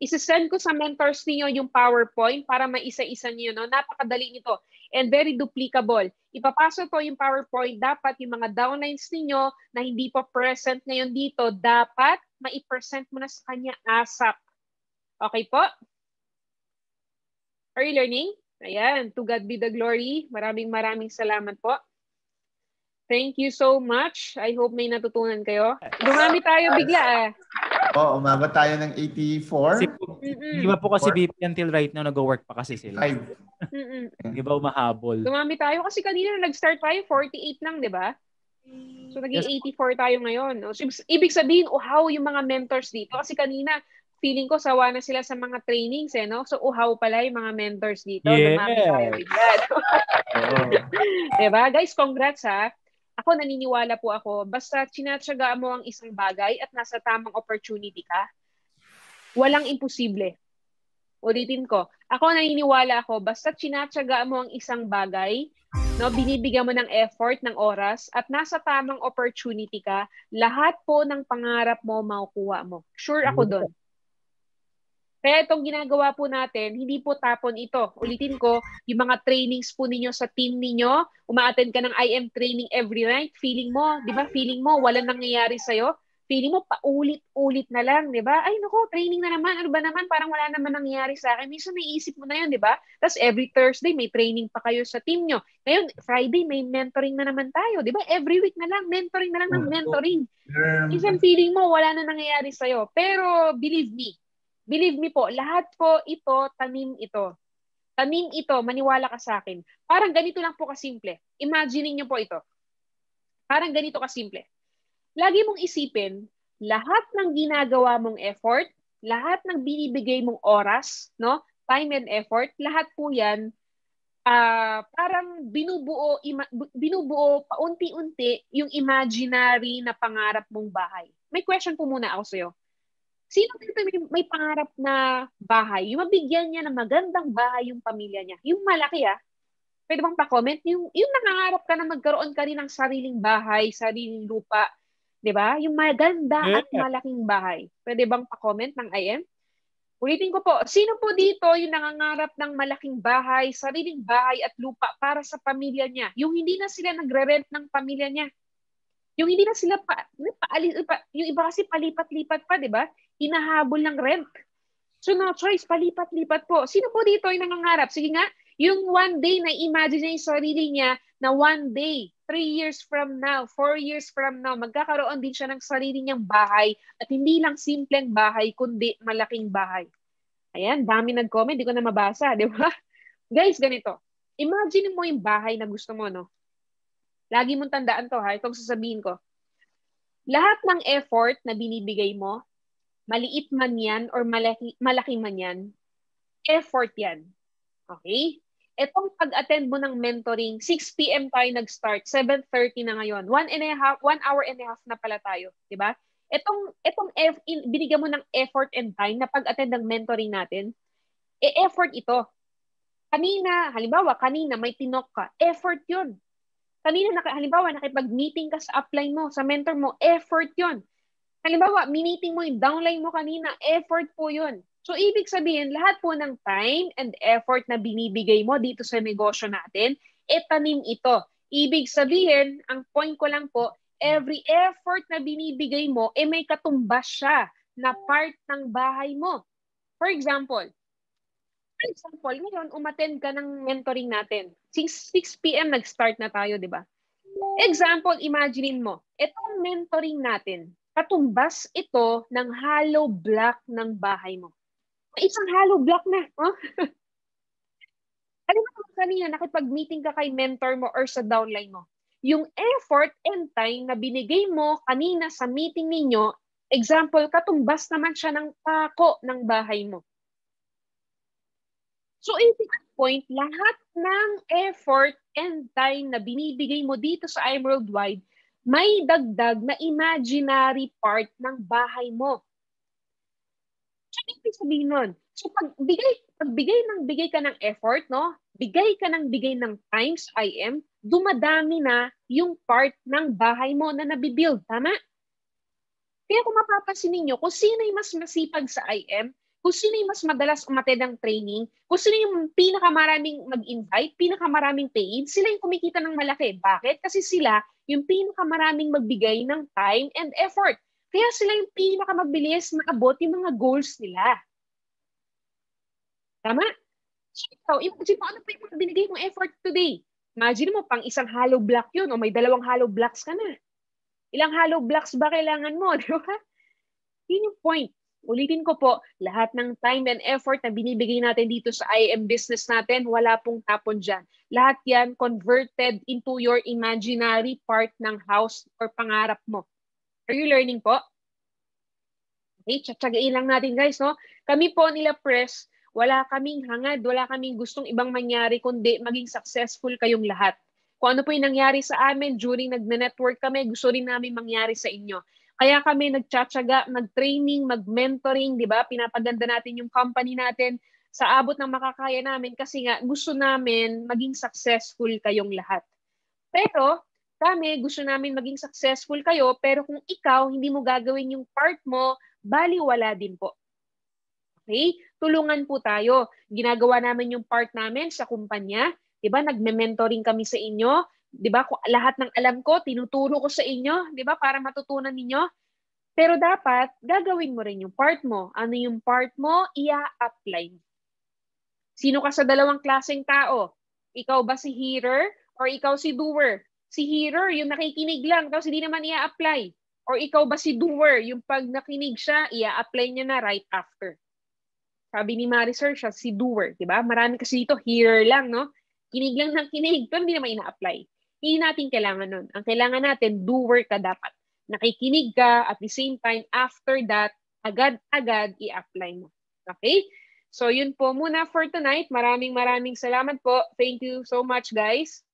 Isasend ko sa mentors niyo yung PowerPoint para maisa-isa niyo, no? Napakadali nito and very duplicable. Ipapasok ko yung PowerPoint, dapat yung mga downlines niyo na hindi pa present ngayon dito, dapat mai-present mo na sa kanya ASAP. Okay po? Are you learning? Ayan, to God be the glory. Maraming salamat po. Thank you so much. I hope may natutunan kayo. Dumami tayo bigla Oo, umabot tayo ng 84. Iba po kasi BP until right now nag-work pa kasi sila. 5. Iba umahabol. Dumami tayo kasi kanina nag-start tayo 48 lang, di ba? So naging 84 tayo ngayon. So, ibig sabihin, uhaw yung mga mentors dito. Kasi kanina, feeling ko sawa na sila sa mga trainings eh, no? So uhaw pala yung mga mentors dito. Yeah. Dumami tayo bigla. Diba? Guys, congrats ha. Ako naniniwala po ako, basta tsinatsaga mo ang isang bagay at nasa tamang opportunity ka, walang imposible. Ulitin ko, ako naniniwala ako, basta tsinatsaga mo ang isang bagay, no, binibigyan mo ng effort, ng oras, at nasa tamang opportunity ka, lahat po ng pangarap mo makukuha mo. Sure ako doon. Kaya itong ginagawa po natin, hindi po tapon ito. Ulitin ko, yung mga trainings po ninyo sa team ninyo, uma-attend ka ng IM training every night, feeling mo, di ba, feeling mo, walang nangyayari sa'yo, feeling mo, paulit-ulit na lang, di ba? Ay, naku, training na naman, ano ba naman, parang wala naman nangyayari sa akin. Minsan naiisip mo na yun, di ba? Tapos every Thursday, may training pa kayo sa team nyo. Ngayon, Friday, may mentoring na naman tayo, di ba? Every week na lang, mentoring na lang ng mentoring. Minsan feeling mo, wala na nangyayari sa'yo. Pero, believe me po, lahat po ito, tanim ito. Tanim ito, maniwala ka sa akin. Parang ganito lang po kasimple. Imagine niyo po ito. Parang ganito kasimple. Lagi mong isipin, lahat ng ginagawa mong effort, lahat ng binibigay mong oras, no, time and effort, lahat po yan, parang binubuo paunti-unti yung imaginary na pangarap mong bahay. May question po muna ako sa'yo. Sino dito may pangarap na bahay? Yung mabigyan niya ng magandang bahay yung pamilya niya. Yung malaki Pwede bang pa-comment? Yung nangangarap ka na magkaroon ka rin ng sariling bahay, sariling lupa. 'Di ba? Yung maganda at malaking bahay. Pwede bang pa-comment ng IM? Ulitin ko po, sino po dito yung nangangarap ng malaking bahay, sariling bahay at lupa para sa pamilya niya? Yung hindi na sila nagre-rent ng pamilya niya. Yung hindi na sila yung iba kasi palipat-lipat pa, 'di ba? Hinahabol ng rent. So no choice, palipat-lipat po. Sino po dito yung nangangarap? Sige nga, yung one day na imagine niya yung sarili niya na one day, 3 years from now, 4 years from now, magkakaroon din siya ng sarili niyang bahay at hindi lang simpleng bahay, kundi malaking bahay. Ayan, dami nag-comment, di ko na mabasa, di ba? Guys, ganito. Imagine mo yung bahay na gusto mo, no? Lagi mong tandaan to, ha? Itong sasabihin ko. Lahat ng effort na binibigay mo, maliit man yan or malaki man yan, effort yan. Okay? Etong pag-attend mo ng mentoring, 6 p.m. tayo nag-start, 7:30 na ngayon. 1 hour and a half na pala tayo, di ba? Etong binigyan mo ng effort and time na pag-attend ng mentoring natin, effort ito. Halimbawa, kanina may tinok ka, effort yun. Halimbawa, nakipag-meeting ka sa upline mo, sa mentor mo, effort yun. Halimbawa, miniting mo yung downline mo kanina, effort po yun. So, ibig sabihin, lahat po ng time and effort na binibigay mo dito sa negosyo natin, tanim ito. Ibig sabihin, ang point ko lang po, every effort na binibigay mo, may katumbas siya na part ng bahay mo. For example, ngayon, umattend ka ng mentoring natin. 6 p.m. nag-start na tayo, di ba? Example, imaginein mo, itong mentoring natin, katumbas ito ng hollow block ng bahay mo. Isang hollow block na. Oh? Alam mo kanina, nakipag-meeting ka kay mentor mo or sa downline mo. Yung effort and time na binigay mo kanina sa meeting ninyo, example, katumbas naman siya ng pako ng bahay mo. So, at that point, lahat ng effort and time na binibigay mo dito sa IM Worldwide, may dagdag na imaginary part ng bahay mo. So, ibig sabihin nun. So, pagbigay ka ng effort, no? Bigay ka ng time sa IM, dumadami na yung part ng bahay mo na nabibuild. Tama? Kaya kung mapapansin ninyo, kung sino yung mas masipag sa IM, kung sino yung mas madalas umattend ng training, kung sino yung pinakamaraming mag-invite, pinakamaraming pay-in, sila yung kumikita ng malaki. Bakit? Kasi sila yung pinakamaraming magbigay ng time and effort. Kaya sila yung pinakamabilis maabot yung mga goals nila. Tama? So, ikaw, imagine mo, ano pa yung binigay mong effort today? Imagine mo, pang isang hollow block yun, o may 2 hollow blocks ka na. Ilang hollow blocks ba kailangan mo? Di ba? Yun yung point. Ulitin ko po, lahat ng time and effort na binibigay natin dito sa IM business natin, wala pong tapon dyan. Lahat yan converted into your imaginary part ng house or pangarap mo. Are you learning po? Okay, tsatsagain lang natin guys, no? Kami po nila Press, wala kaming hangad, wala kaming gustong ibang mangyari, kundi maging successful kayong lahat. Kung ano po yung nangyari sa amin during nagne-network kami, gusto rin namin mangyari sa inyo. Kaya kami nagtsatsaga, nag-training, mag-mentoring, di ba? Pinapaganda natin yung company natin sa abot ng makakaya namin kasi nga gusto namin maging successful kayong lahat. Pero kami gusto namin maging successful kayo, pero kung ikaw hindi mo gagawin yung part mo, baliwala din po. Okay? Tulungan po tayo. Ginagawa namin yung part namin sa kumpanya. Di ba? Nagme-mentoring kami sa inyo. 'Di ba? Lahat ng alam ko, tinuturo ko sa inyo, 'di ba? Para matutunan ninyo. Pero dapat gagawin mo rin yung part mo. Ano yung part mo? I-apply. Sino ka sa dalawang klaseng tao? Ikaw ba si hearer or ikaw si doer? Si hearer, yung nakikinig lang, tapos hindi naman i-apply. Or ikaw ba si doer, yung pag nakinig siya, i-apply niya na right after. Sabi ni Marisol, siya si doer, 'di ba? Marami kasi dito hearer lang, no? Kinig lang ng kinig, pero hindi naman ina-apply. Hindi natin kailangan nun. Ang kailangan natin, doer ka dapat. Nakikinig ka, at the same time, after that, agad-agad i-apply mo. Okay? So, yun po muna for tonight. Maraming salamat po. Thank you so much, guys.